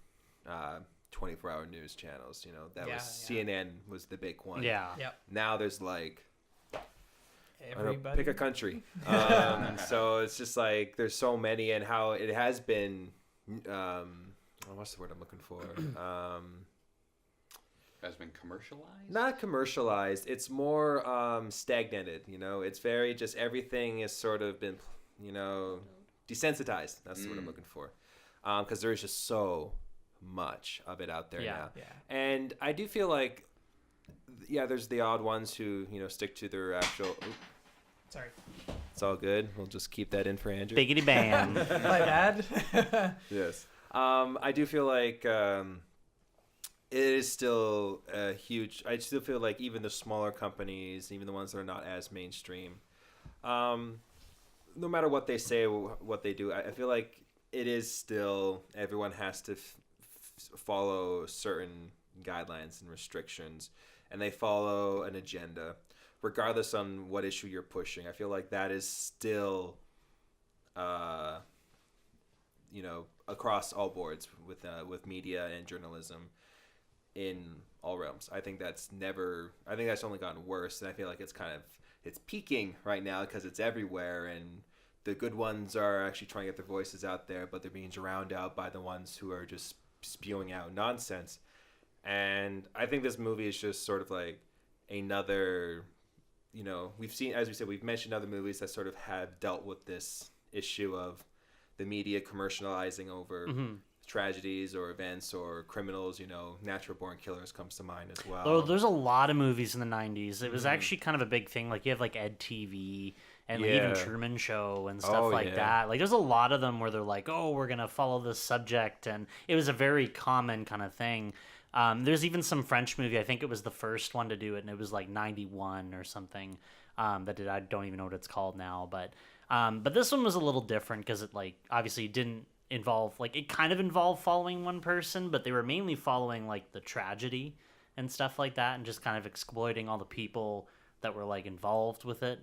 24-hour news channels. CNN was the big one. Yeah. Yep. Now there's Everybody. pick a country. So it's just there's so many, and how it has been. What's the word I'm looking for? Has been commercialized? Not commercialized. It's more stagnated. It's very just, everything has sort of been, desensitized. That's the word I'm looking for. Because there is just so much of it out there now. Yeah. And I do feel like, there's the odd ones who, stick to their actual... Sorry. It's all good. We'll just keep that in for Andrew. Biggity bam. My bad. Yes. I do feel like it is still a huge... I still feel like even the smaller companies, even the ones that are not as mainstream, no matter what they say, what they do, I feel like it is still... Everyone has to follow certain guidelines and restrictions, and they follow an agenda, regardless on what issue you're pushing. I feel like that is still... across all boards with media and journalism in all realms. I think that's only gotten worse, and I feel like it's peaking right now because it's everywhere, and the good ones are actually trying to get their voices out there, but they're being drowned out by the ones who are just spewing out nonsense. And I think this movie is just sort of like another, we've seen, as we said, we've mentioned other movies that sort of have dealt with this issue of the media commercializing over tragedies or events or criminals. Natural Born Killers comes to mind as well. Oh, there's a lot of movies in the 90s. It was actually kind of a big thing. You have Ed TV and even Truman Show and stuff that. There's a lot of them where they're like, oh, we're going to follow this subject. And it was a very common kind of thing. There's even some French movie. I think it was the first one to do it, and it was 91 or something that did. I don't even know what it's called now, but this one was a little different because it obviously didn't involve it kind of involved following one person, but they were mainly following the tragedy and stuff like that, and just kind of exploiting all the people that were involved with it.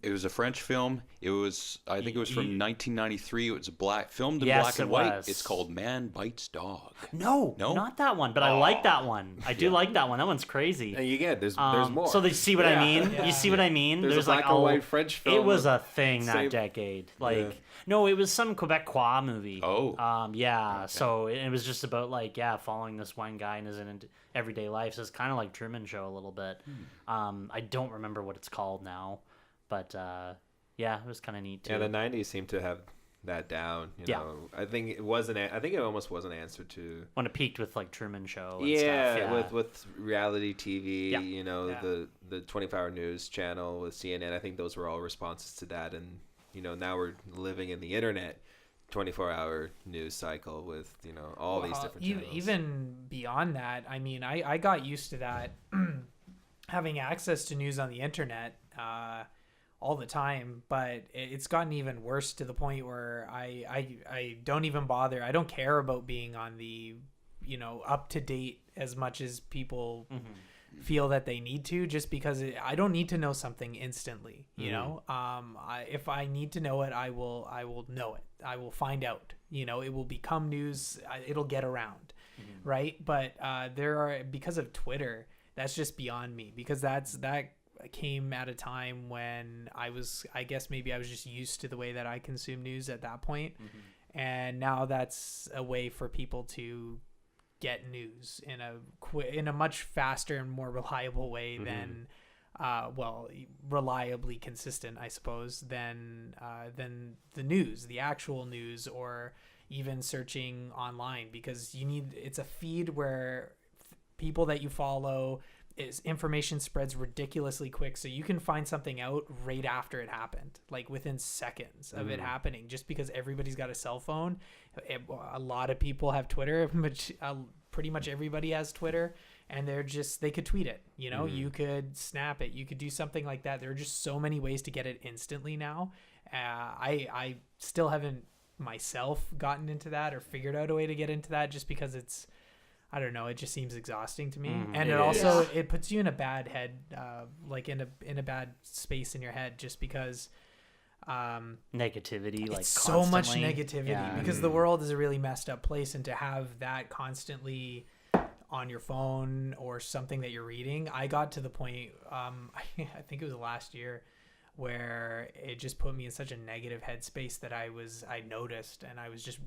It was a French film. It was, I think it was from 1993. It was filmed in Yes, black and it white. was. It's called Man Bites Dog. No, not that one. But I like that one. I do like that one. That one's crazy. And there's more. So you see what I mean? Yeah. You see what I mean? There's a black and white French film. It was a thing that Same- decade. No, it was some Quebecois movie. Oh. Okay. So it was just about following this one guy in his everyday life. So it's kind of like Truman Show a little bit. I don't remember what it's called now, but it was kind of neat too. Yeah, the 90s seem to have that down. You know, I think it wasn't. I think it almost was an answer to when it peaked with Truman Show. And stuff. with reality TV. Yeah. You know, the 24-hour news channel with CNN. I think those were all responses to that, and now we're living in the internet 24-hour news cycle with all these different channels. Even beyond that, I mean, I got used to that having access to news on the internet all the time, but it's gotten even worse to the point where I don't even bother. I don't care about being on the, up to date as much as people feel that they need to, just because I don't need to know something instantly, if I need to know it, I will know it. I will find out, it will become news. It'll get around. Right. But because of Twitter, that's just beyond me, because that came at a time when I guess maybe I was just used to the way that I consume news at that point. And now that's a way for people to get news in a much faster and more reliable way than reliably consistent, I suppose, than the news, the actual news, or even searching online, because it's a feed where people that you follow, information spreads ridiculously quick, so you can find something out right after it happened, like within seconds of it happening, just because everybody's got a cell phone. A lot of people have Twitter, pretty much everybody has Twitter, and they could tweet it, you could snap it, you could do something like that. There are just so many ways to get it instantly now. I still haven't myself gotten into that or figured out a way to get into that, just because I don't know, it just seems exhausting to me. And it puts you in a bad head, like in a bad space in your head, just because negativity, like so much constantly. negativity, because the world is a really messed up place, and to have that constantly on your phone or something that you're reading, I got to the point, I think it was last year, where it just put me in such a negative headspace that I noticed, and I was just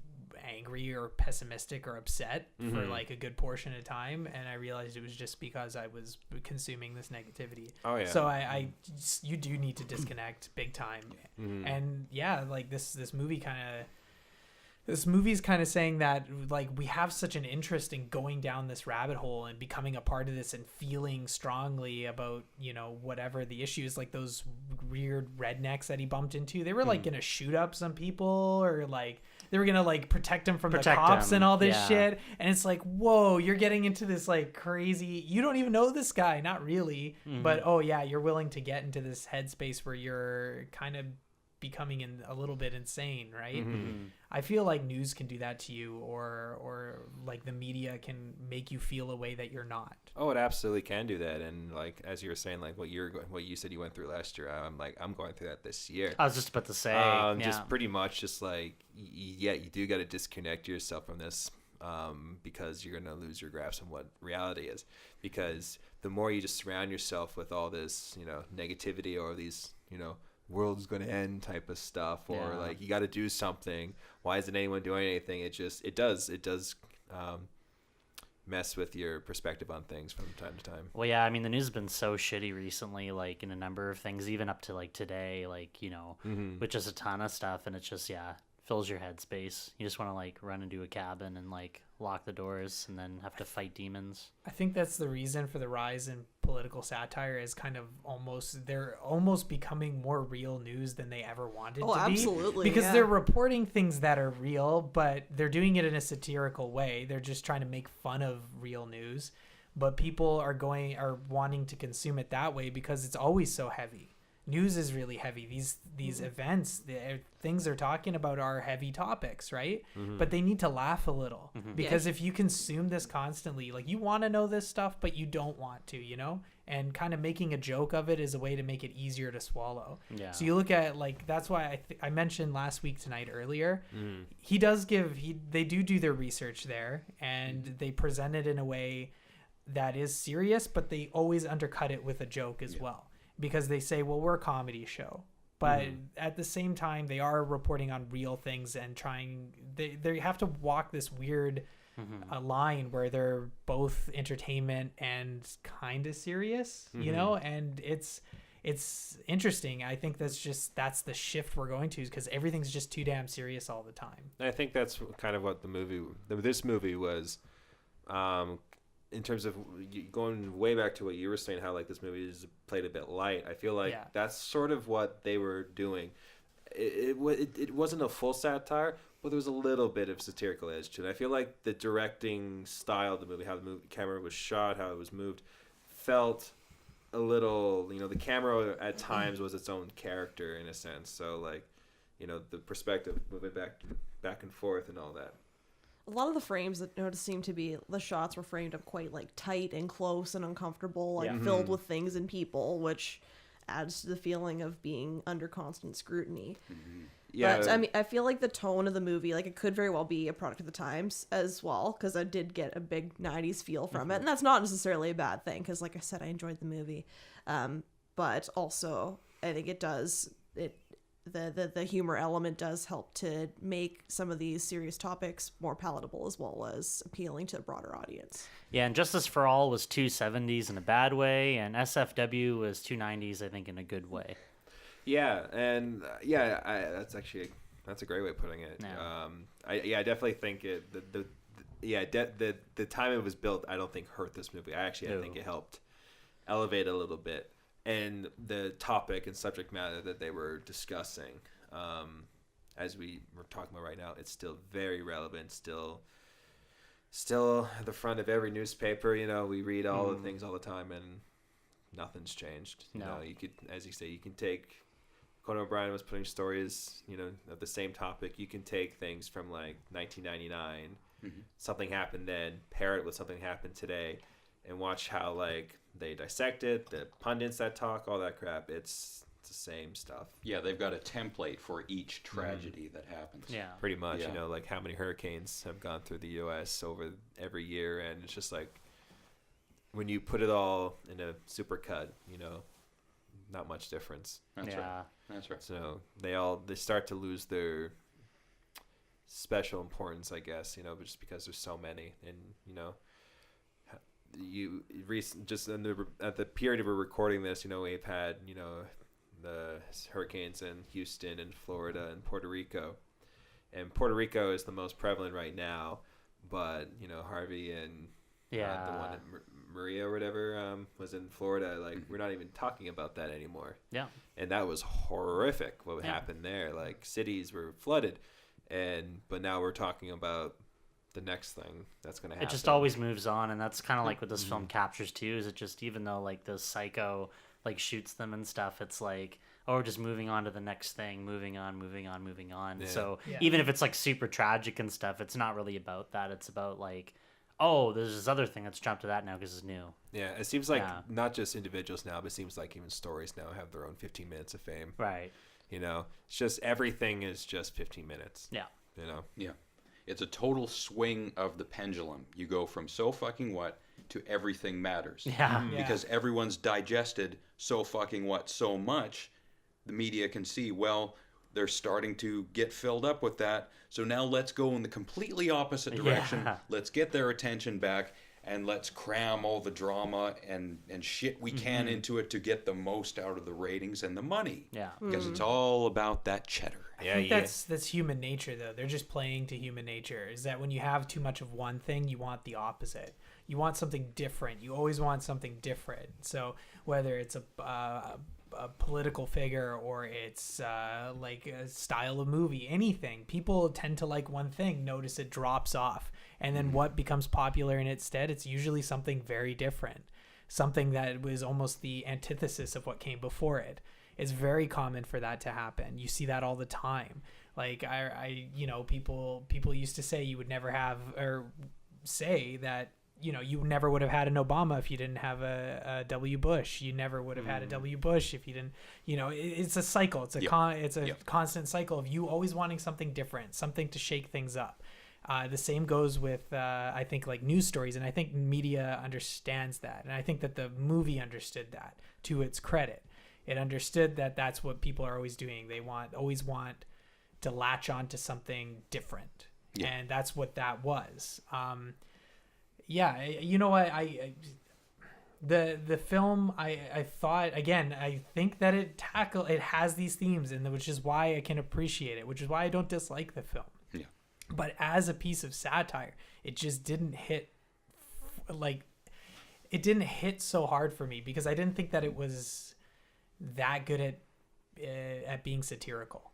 angry or pessimistic or upset for like a good portion of time, and I realized it was just because I was consuming this negativity. So you do need to disconnect big time. And like this movie's kind of saying that, like, we have such an interest in going down this rabbit hole and becoming a part of this and feeling strongly about, whatever the issue is. Like those weird rednecks that he bumped into, they were like gonna shoot up some people, or like they were gonna like protect him from the cops and all this shit. And it's like, whoa, you're getting into this like crazy, you don't even know this guy, not really, but you're willing to get into this headspace where you're kind of becoming a little bit insane, right? I feel like news can do that to you, or like the media can make you feel a way that you're not. Oh, it absolutely can do that. And like, as you were saying, like what you said you went through last year, I'm going through that this year. I was just about to say, just pretty much just like, you do got to disconnect yourself from this, because you're going to lose your grasp on what reality is. Because the more you just surround yourself with all this, negativity, or these, world's going to end type of stuff, or like you got to do something, why isn't anyone doing anything, it does mess with your perspective on things from time to time. Well, yeah, I mean, the news has been so shitty recently, like in a number of things, even up to like today, like, with just a ton of stuff, and it's just fills your headspace. You just want to like run into a cabin and like lock the doors and then have to fight demons. I think that's the reason for the rise in political satire, is kind of they're almost becoming more real news than they ever wanted to be. Absolutely, because they're reporting things that are real, but they're doing it in a satirical way. They're just trying to make fun of real news, but people are wanting to consume it that way because it's always so heavy. News is really heavy. These events, the things they're talking about are heavy topics, right? But they need to laugh a little, because if you consume this constantly, like, you want to know this stuff, but you don't want to, and kind of making a joke of it is a way to make it easier to swallow. Yeah. So you look at, like, that's why I mentioned last week tonight earlier, they do their research there, and they present it in a way that is serious, but they always undercut it with a joke as well. Because they say, well, we're a comedy show. But at the same time, they are reporting on real things and they have to walk this weird line where they're both entertainment and kind of serious, and it's interesting. I think that's the shift we're going to, because everything's just too damn serious all the time. And I think that's kind of what this movie was, in terms of going way back to what you were saying, how like this movie is played a bit light. I feel like that's sort of what they were doing. It wasn't a full satire, but there was a little bit of satirical edge to it. I feel like the directing style of the movie, how the camera was shot, how it was moved, felt a little, the camera at times was its own character in a sense. So like, the perspective moving back and forth and all that. A lot of the frames that noticed seemed to be the shots were framed up quite like tight and close and uncomfortable, like filled with things and people, which adds to the feeling of being under constant scrutiny. Yeah, but I mean, I feel like the tone of the movie, like it could very well be a product of the times as well, because I did get a big 90s feel from it, and that's not necessarily a bad thing, because like I said, I enjoyed the movie, but also I think the humor element does help to make some of these serious topics more palatable as well as appealing to a broader audience. Yeah, and Justice for All was 270s in a bad way, and S.F.W. was 290s, I think, in a good way. Yeah, and that's a great way of putting it. Yeah. I definitely think the time it was built, I don't think hurt this movie. I think it helped elevate a little bit. And the topic and subject matter that they were discussing, as we were talking about right now, it's still very relevant. Still at the front of every newspaper. We read all the things all the time, and nothing's changed. You could, as you say, you can take. Conan O'Brien was putting stories, of the same topic. You can take things from like 1999, something happened then, pair it with something happened today, and watch how like they dissect it, the pundits that talk, all that crap. It's the same stuff. Yeah, they've got a template for each tragedy that happens. Yeah. Pretty much, like how many hurricanes have gone through the U.S. over every year, and it's just like when you put it all in a supercut, not much difference. That's right. So they start to lose their special importance, I guess, just because there's so many, and at the period we're recording this, we've had the hurricanes in Houston and Florida and Puerto Rico, and Puerto Rico is the most prevalent right now, but Harvey and the one in Maria or whatever was in Florida. Like we're not even talking about that anymore. Yeah, and that was horrific. What happened there? Like cities were flooded, but now we're talking about the next thing that's going to happen. It just always moves on, and that's kind of like what this film captures too. Is it just, even though like the psycho like shoots them and stuff, it's like, oh, we're just moving on to the next thing, moving on. Yeah. So even if it's like super tragic and stuff, it's not really about that. It's about like, oh, there's this other thing that's jumped to that now because it's new. Yeah, it seems like not just individuals now, but it seems like even stories now have their own 15 minutes of fame. Right. It's just everything is just 15 minutes. Yeah. Yeah. It's a total swing of the pendulum. You go from so fucking what to everything matters. Yeah. Because everyone's digested so fucking what so much, the media can see, well, they're starting to get filled up with that. So now let's go in the completely opposite direction. Yeah. Let's get their attention back, and let's cram all the drama and shit we can into it to get the most out of the ratings and the money. Yeah. Because it's all about that cheddar. I think that's human nature, though. They're just playing to human nature. Is that when you have too much of one thing, you want the opposite. You want something different. You always want something different. So whether it's a political figure or it's like a style of movie, anything, people tend to like one thing, notice it drops off, and then what becomes popular in its stead, it's usually something very different, something that was almost the antithesis of what came before it. It's very common for that to happen. You see that all the time. Like people used to say you would never have, or say that you never would have had an Obama if you didn't have a W. Bush. You never would have had a W. Bush if you didn't. It's a cycle. It's a constant cycle of you always wanting something different, something to shake things up. The same goes with I think like news stories, and I think media understands that, and I think that the movie understood that to its credit. It understood that that's what people are always doing. They always want to latch on to something different, and that's what that was. The film, I thought, again, I think that it has these themes, and which is why I can appreciate it, which is why I don't dislike the film. Yeah. But as a piece of satire, it just didn't hit so hard for me, because I didn't think that it was that good at being satirical.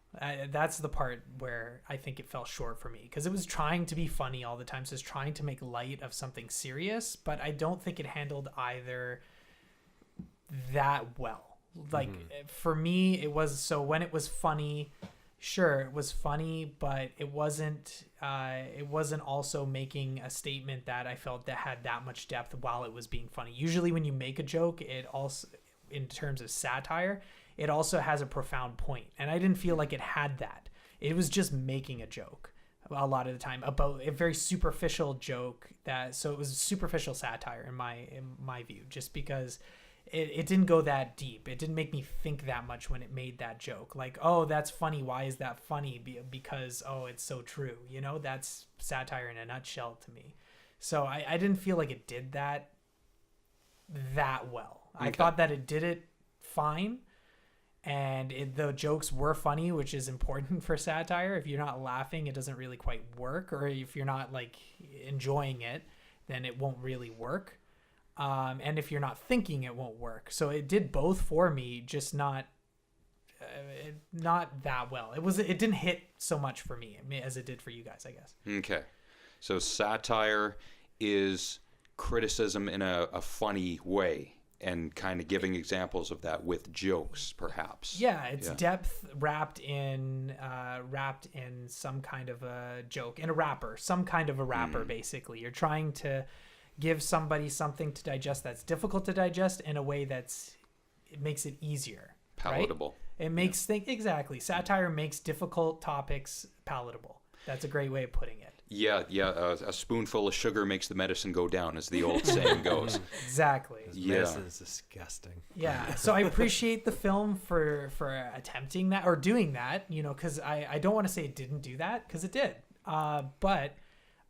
That's the part where I think it fell short for me, because it was trying to be funny all the time. So it's trying to make light of something serious, but I don't think it handled either that well. Like for me, it was, so when it was funny, sure, it was funny, but it wasn't also making a statement that I felt that had that much depth while it was being funny. Usually when you make a joke, it also, in terms of satire, it also has a profound point. And I didn't feel like it had that. It was just making a joke a lot of the time about a very superficial joke so it was superficial satire in my view, just because it didn't go that deep. It didn't make me think that much when it made that joke. Like, oh, that's funny. Why is that funny? Because, oh, it's so true. You know, that's satire in a nutshell to me. So I didn't feel like it did that well. Okay. I thought that it did it fine. And the jokes were funny, which is important for satire. If you're not laughing, it doesn't really quite work. Or if you're not like enjoying it, then it won't really work. And if you're not thinking, it won't work. So it did both for me, just not that well. It didn't hit so much for me as it did for you guys, I guess. Okay. So satire is criticism in a funny way, and kind of giving examples of that with jokes, perhaps. Yeah, it's depth wrapped in some kind of a joke, in a wrapper, some kind of a wrapper, basically. You're trying to give somebody something to digest that's difficult to digest in a way it makes it easier. Palatable. Right? It makes exactly. Satire makes difficult topics palatable. That's a great way of putting it. Yeah. A spoonful of sugar makes the medicine go down, as the old saying goes. Exactly. Medicine is disgusting. Yeah. So I appreciate the film for attempting that or doing that, because I don't want to say it didn't do that, because it did. But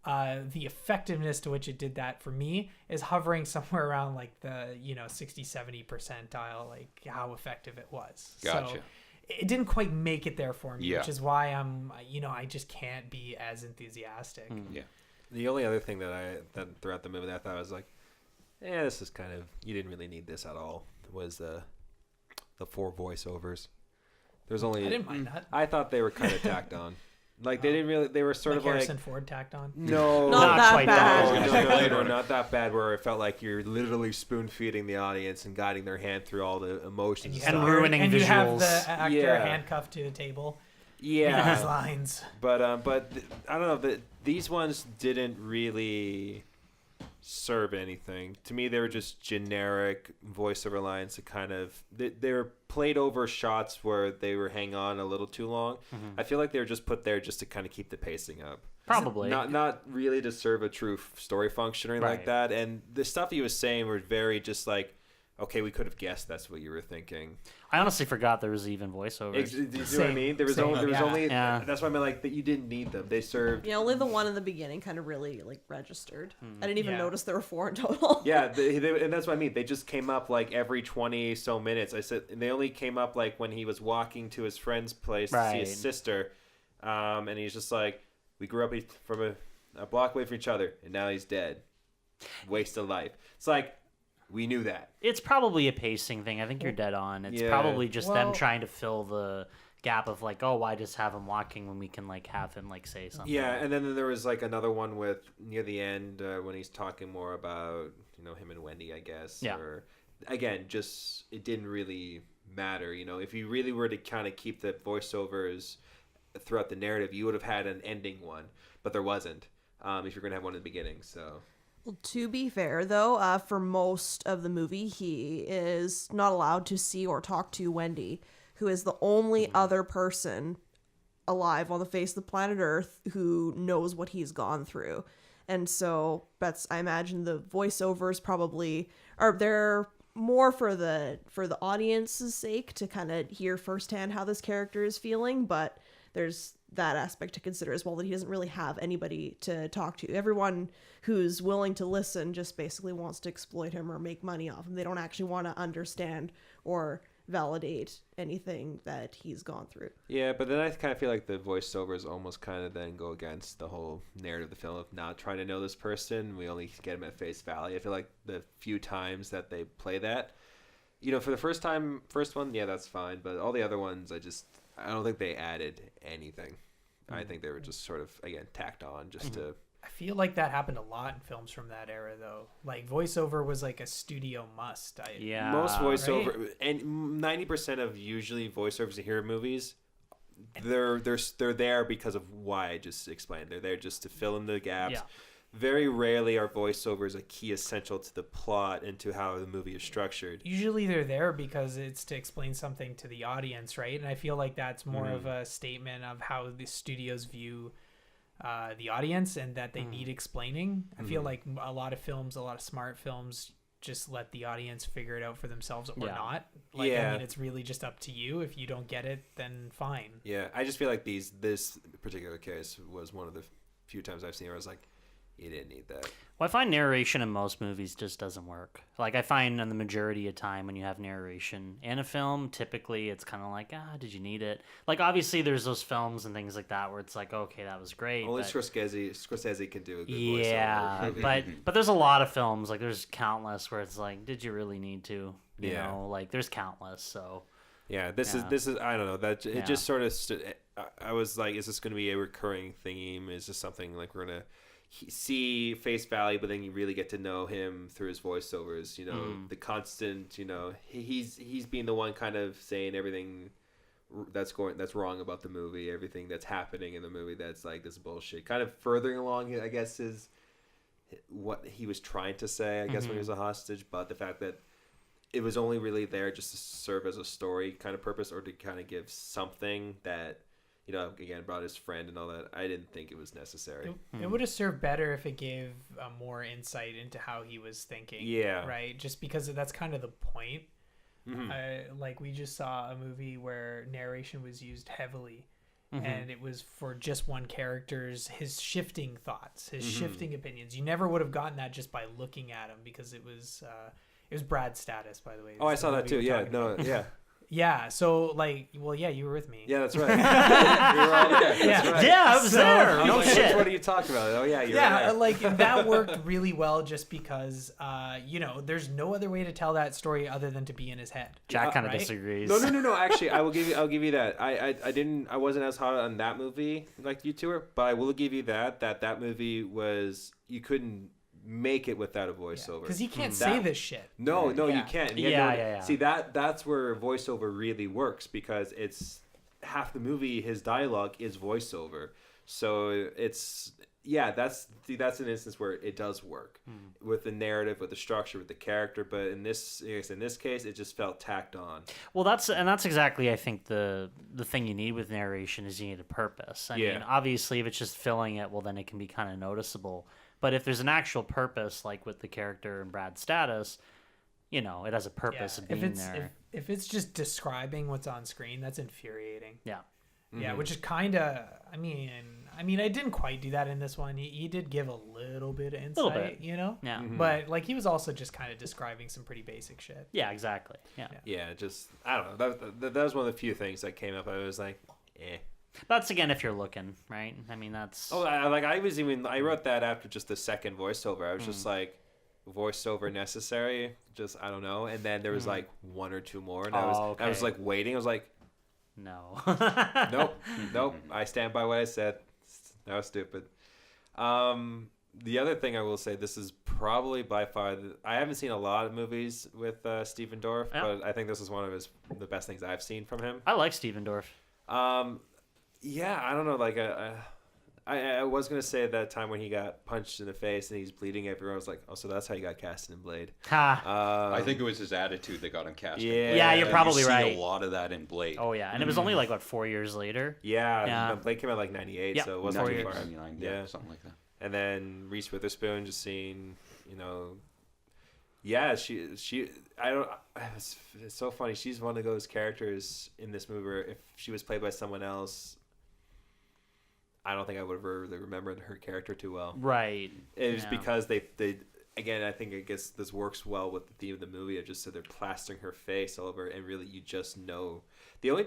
the effectiveness to which it did that for me is hovering somewhere around like the 60-70 percentile, like how effective it was. Gotcha. So it didn't quite make it there for me, Yeah. which is why I just can't be as enthusiastic. Yeah. The only other thing that throughout the movie that I thought was like, this is kind of, you didn't really need this at all, was the 4 voiceovers. There's only, I didn't mind that. I thought they were kind of tacked on. Like they didn't really. They were sort like of Harrison like Ford tacked on. No, Not that quite bad. no, not that bad. Where it felt like you're literally spoon feeding the audience and guiding their hand through all the emotions And stuff. ruining and you have visuals. the actor Yeah. handcuffed to the table. Yeah, His lines. but I don't know. These ones didn't really serve anything to me. They were just generic voiceover lines that kind of they were played over shots where they were hang on a little too long. I feel like they were just put there just to kind of keep the pacing up. Probably. Not really to serve a true story function or anything like Right. that. And the stuff he was saying were very just like, okay, we could have guessed that's what you were thinking. I honestly forgot there was even voiceovers. Do you see what I mean? There was Same, only yeah. that's why I mean like that you didn't need them. They served. Yeah, only the one in the beginning kind of really like registered. I didn't even Yeah. notice there were 4 in total. Yeah, and that's what I mean. They just came up like every 20 so minutes. I said they only came up like when he was walking to his friend's place to see his Right. sister, and he's just like, we grew up from a block away from each other, and now he's dead. Waste of life. It's like we knew that. It's probably a pacing thing. I think you're dead on. It's Yeah. probably just them Well- trying to fill the gap of like, oh, why just have him walking when we can like have him like say something. Yeah, and then there was like another one with near the end when he's talking more about him and Wendy, I guess. Yeah. Or again, just it didn't really matter. If you really were to kind of keep the voiceovers throughout the narrative, you would have had an ending one, but there wasn't. If you're gonna have one in the beginning, so. Well, to be fair, though, for most of the movie, he is not allowed to see or talk to Wendy, who is the only other person alive on the face of the planet Earth who knows what he's gone through. And so I imagine the voiceovers probably are there more for the audience's sake to kind of hear firsthand how this character is feeling, but there's that aspect to consider as well, that he doesn't really have anybody to talk to. Everyone who's willing to listen just basically wants to exploit him or make money off him. They don't actually want to understand or validate anything that he's gone through. Yeah, but then I kind of feel like the voiceovers almost kind of then go against the whole narrative of the film of not trying to know this person. We only get him at face value. I feel like the few times that they play that, for the first one, yeah, that's fine. But all the other ones, I don't think they added anything. I think they were just sort of, again, tacked on just to... I feel like that happened a lot in films from that era, though. Like voiceover was like a studio must. Yeah. Most voiceover right? and 90% of usually voiceovers in hero movies, they're there because of why I just explained. They're there just to fill in the gaps. Yeah. Very rarely are voiceovers a key essential to the plot and to how the movie is structured. Usually they're there because it's to explain something to the audience, right? And I feel like that's more of a statement of how the studios view the audience and that they need explaining. I feel like a lot of films, a lot of smart films, just let the audience figure it out for themselves or not. Like, I mean, it's really just up to you. If you don't get it, then fine. Yeah, I just feel like this particular case was one of the few times I've seen where I was like, you didn't need that. Well, I find narration in most movies just doesn't work. Like, I find in the majority of time when you have narration in a film, typically it's kind of like, did you need it? Like, obviously there's those films and things like that where it's like, okay, that was great. Only but... Scorsese can do a good Yeah, voiceover. but there's a lot of films, like there's countless where it's like, did you really need to? You Yeah. know, like there's countless, so... Yeah, this is I don't know, that it just sort of I was like, is this going to be a recurring theme? Is this something like we're going to see face value, but then you really get to know him through his voiceovers, you know, the constant, you know, he's being the one kind of saying everything that's wrong about the movie, everything that's happening in the movie that's like this bullshit, kind of furthering along, I guess, is what he was trying to say, I guess, when he was a hostage. But the fact that it was only really there just to serve as a story kind of purpose, or to kind of give something that, you know, again, brought his friend and all that, I didn't think it was necessary. It would have served better if it gave more insight into how he was thinking. Yeah. Right? Just because that's kind of the point. Like, we just saw a movie where narration was used heavily. And it was for just one character's, his shifting thoughts, his shifting opinions. You never would have gotten that just by looking at him, because it was Brad's Status, by the way. Oh, I saw that too. Yeah, no, yeah. Yeah, so like, well, yeah, you were with me. Yeah, that's right. You were all there. That's right. Yeah, I was there. I'm No like, shit. what are you talking about? Oh, yeah, you're Yeah, there. like that worked really well just because, you know, there's no other way to tell that story other than to be in his head. Jack kind of right? disagrees. No. Actually, I'll give you that. I wasn't as hot on that movie like you two were, but I will give you that movie was, you couldn't make it without a voiceover, because he can't say this shit. No, Yeah. you can't. Yeah. See, that's where voiceover really works, because it's half the movie. His dialogue is voiceover, so it's that's an instance where it does work with the narrative, with the structure, with the character. But in this case, it just felt tacked on. Well, that's exactly, I think, the thing you need with narration is you need a purpose. I mean, obviously, if it's just filling it, well, then it can be kind of noticeable. But if there's an actual purpose, like with the character in Brad's Status, you know, it has a purpose of being there. If it's just describing what's on screen, that's infuriating. Yeah. Yeah, which is kind of, I mean, I didn't quite do that in this one. He did give a little bit of insight, you know? Yeah. But, like, he was also just kind of describing some pretty basic shit. Yeah, exactly. Yeah. Yeah, just, I don't know. That was one of the few things that came up. I was like, eh. That's, again, if you're looking, right? I mean, that's... Oh, I wrote that after just the second voiceover. I was just like, voiceover necessary? Just, I don't know. And then there was like one or two more. And I was like waiting. I was like, no. Nope. I stand by what I said. That was stupid. The other thing I will say, this is probably by far, I haven't seen a lot of movies with Stephen Dorff, but I think this is one of the best things I've seen from him. I like Stephen Dorff. Yeah, I don't know. Like, I was gonna say at that time when he got punched in the face and he's bleeding everywhere, I was like, oh, so that's how you got cast in Blade. Ha. I think it was his attitude that got him cast. in Yeah. Blade. Yeah, you're probably you see right. a lot of that in Blade. Oh, yeah. And it was only, like, 4 years later? Yeah. No, Blade came out like 98, Yep. so it wasn't 4 too years. far. 99, Yeah. something like that. And then Reese Witherspoon, just seeing, you know, yeah, she I don't. It's so funny. She's one of those characters in this movie where if she was played by someone else, I don't think I would have really remembered her character too well. Right. It was because they again, I guess this works well with the theme of the movie. Of just so they're plastering her face all over, and really you just know. The only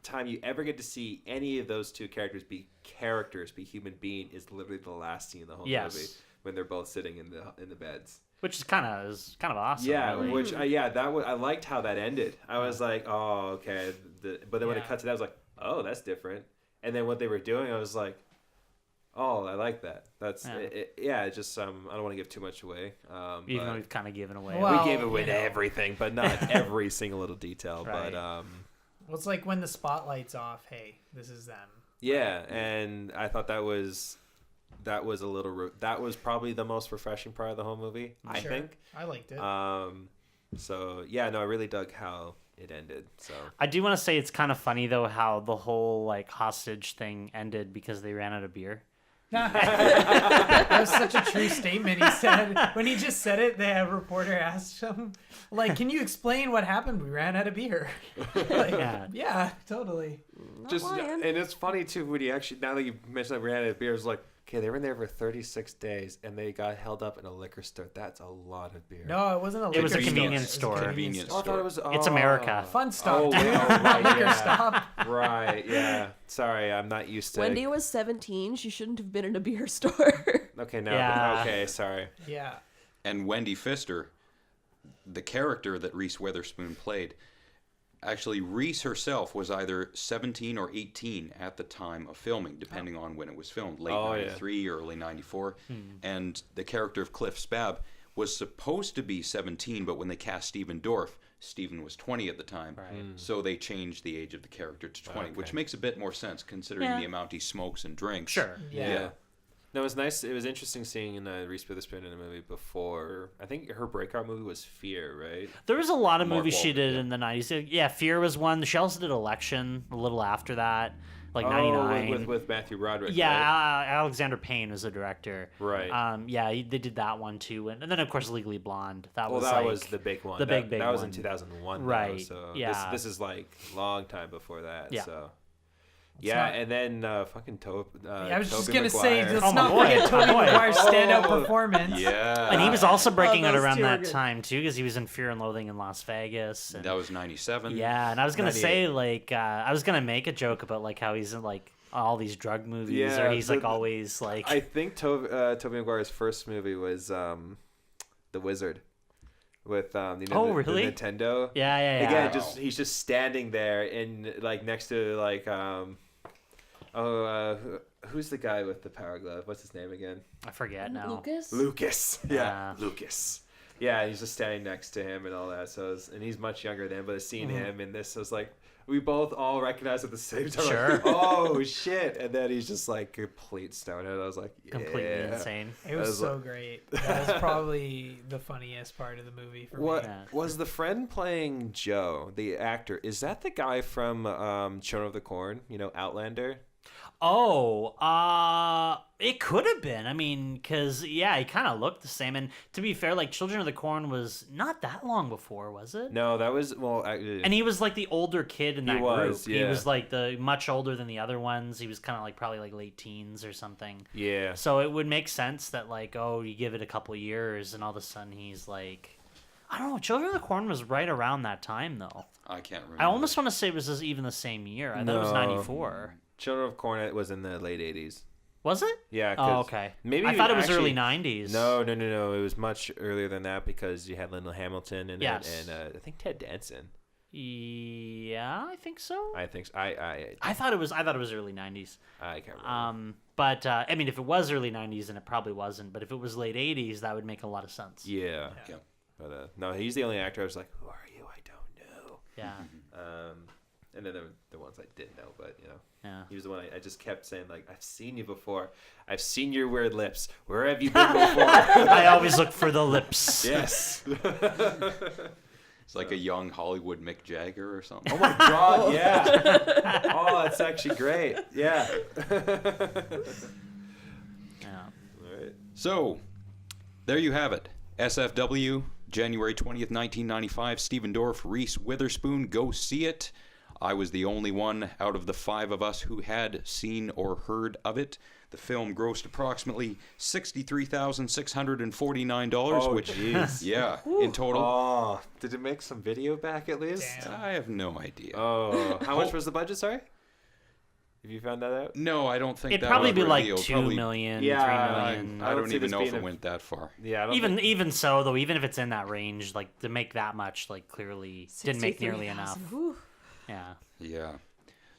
time you ever get to see any of those two characters be human being, is literally the last scene in the whole movie when they're both sitting in the beds. Which is kind of awesome. Yeah, really. I liked how that ended. I was like, oh, okay. But then when it cut to that, I was like, oh, that's different. And then what they were doing, I was like, Oh, I like that. That's Yeah. It's just I don't want to give too much away. Even though but we've kind of given away. Well, we gave away you know. everything, but not every single little detail. Right. But Well, it's like when the spotlight's off. Hey, this is them. yeah, and I thought that was that was probably the most refreshing part of the whole movie. I Sure. think. I liked it. So yeah, no, I really dug how it ended. So I do want to say it's kind of funny though how the whole like hostage thing ended because they ran out of beer. That was such a true statement. He said when he just said it, the reporter asked him, "Like, can you explain what happened? We ran out of beer." Like, yeah, totally. just lying. and it's funny too when you actually now that you mentioned that we had a beer, it's like okay, they were in there for 36 days and they got held up in a liquor store. That's a lot of beer. No, it wasn't a liquor It was a store. convenience It was a store. convenience Oh, I thought it was. It's America. Fun stop, Oh, dude. right, Liquor yeah. stop. Right. Yeah. Sorry, I'm not used to. Wendy was 17. She shouldn't have been in a beer store. Okay. No. Yeah. Okay. Sorry. Yeah. And Wendy Pfister, the character that Reese Witherspoon played, actually Reese herself was either 17 or 18 at the time of filming, depending on when it was filmed, late Oh, yeah. 93, early 94. And the character of Cliff Spab was supposed to be 17, but when they cast Stephen Dorff, Stephen was 20 at the time. Right. So they changed the age of the character to 20, which Okay. makes a bit more sense considering Yeah. the amount he smokes and drinks. Sure. Yeah. No, it was nice. It was interesting seeing Reese Witherspoon in a movie before. I think her breakout movie was Fear, right? There was a lot of Mark movies she Wahlberg, did yeah. in the 90s. Yeah, Fear was one. She also did Election a little after that, like 99. Oh, with Matthew Broderick. Yeah, Right? Alexander Payne was the director. Right. Yeah, they did that one too, and then of course Legally Blonde. That Well, was that like, was the big one. the That big was in one. 2001, though, Right, so yeah. this is like a long time before that. Yeah. So. It's Yeah, not- and then fucking Toby. I was just Tobey gonna say, Maguire. let's Oh, my not boy, forget my Tobey boy. Maguire's standout Oh, performance. Yeah. and he was also breaking out those around two are that good. time too, because he was in Fear and Loathing in Las Vegas. And, That was 97. yeah, and I was gonna 98. say like I was gonna make a joke about like how he's in like all these drug movies, Yeah, or he's like the- always like I think Tobey Maguire's first movie was The Wizard, with Oh, the really? Nintendo. yeah. Again, Wow. just he's just standing there in like next to like who's the guy with the power glove? What's his name again? I forget now. Lucas. Yeah, Yeah. Lucas. Yeah, he's just standing next to him and all that. So, and he's much younger than him, but seeing him in this, I was like, we both all recognized at the same time. Sure. Like, oh shit! And then he's just like complete stonehead. I was like, yeah. Completely insane. It was was so like- great. That was probably the funniest part of the movie for What me. Yeah. was the friend playing Joe, the actor? Is that the guy from Children of the Corn? You know, Outlander. Oh, it could have been. I mean, because, yeah, he kind of looked the same. And to be fair, like, Children of the Corn was not that long before, was it? No, that was And he was, like, the older kid in that was, group. He yeah. was, like, the much older than the other ones. He was kind of, like, probably, like, late teens or something. yeah. So it would make sense that, like, oh, you give it a couple years, and all of a sudden he's, like... I don't know. Children of the Corn was right around that time, though. I can't remember. I almost want to say it was even the same year. I thought it was No. 94. Children of Corn was in the late 80s. Was it? Yeah. Oh, 'cause okay. Maybe I thought it was actually- early 90s. No. It was much earlier than that because you had Linda Hamilton in Yes. it, and I think Ted Danson. Yeah, I think so. I think so. I I thought it was early 90s. can't remember. But I mean, if it was early 90s, then it probably wasn't. But if it was late 80s, that would make a lot of sense. Yeah. Yeah. But no, he's the only actor I was like, who are you? I don't know. Yeah. And then there were the ones I didn't know, but you know, Yeah. he was the one I just kept saying like, I've seen you before. I've seen your weird lips. Where have you been before? I always look for the lips. Yes. It's like a young Hollywood Mick Jagger or something. Oh my God, yeah. Oh, that's actually great. Yeah. Yeah. All right. So, there you have it. S.F.W., January 20th, 1995. Stephen Dorff, Reese Witherspoon. Go see it. I was the only one out of the 5 of us who had seen or heard of it. The film grossed approximately $63,649, Oh, which, jeez. yeah, in total. Oh, did it make some video back at least? Damn. I have no idea. Oh, how much was the budget? Sorry, have you found that out? No, I don't think It'd that probably was be like revealed. 2 Probably- million, Yeah, 3 I, million. I don't see even this know if being it a- went that far. Yeah, I don't Even think- even so, though, even if it's in that range, like to make that much, like clearly didn't make nearly enough. 63,000. Whew. Yeah. Yeah.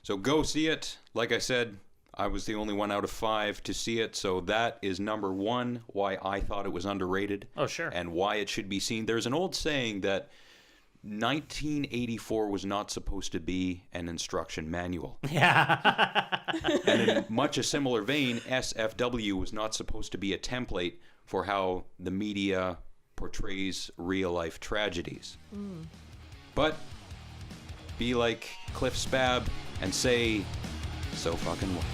So go see it. Like I said, I was the only one out of 5 to see it, so that is number 1, why I thought it was underrated. Oh, sure. And why it should be seen. There's an old saying that 1984 was not supposed to be an instruction manual. Yeah. And in much a similar vein, S.F.W. was not supposed to be a template for how the media portrays real-life tragedies. But be like Cliff Spab and say, so fucking what?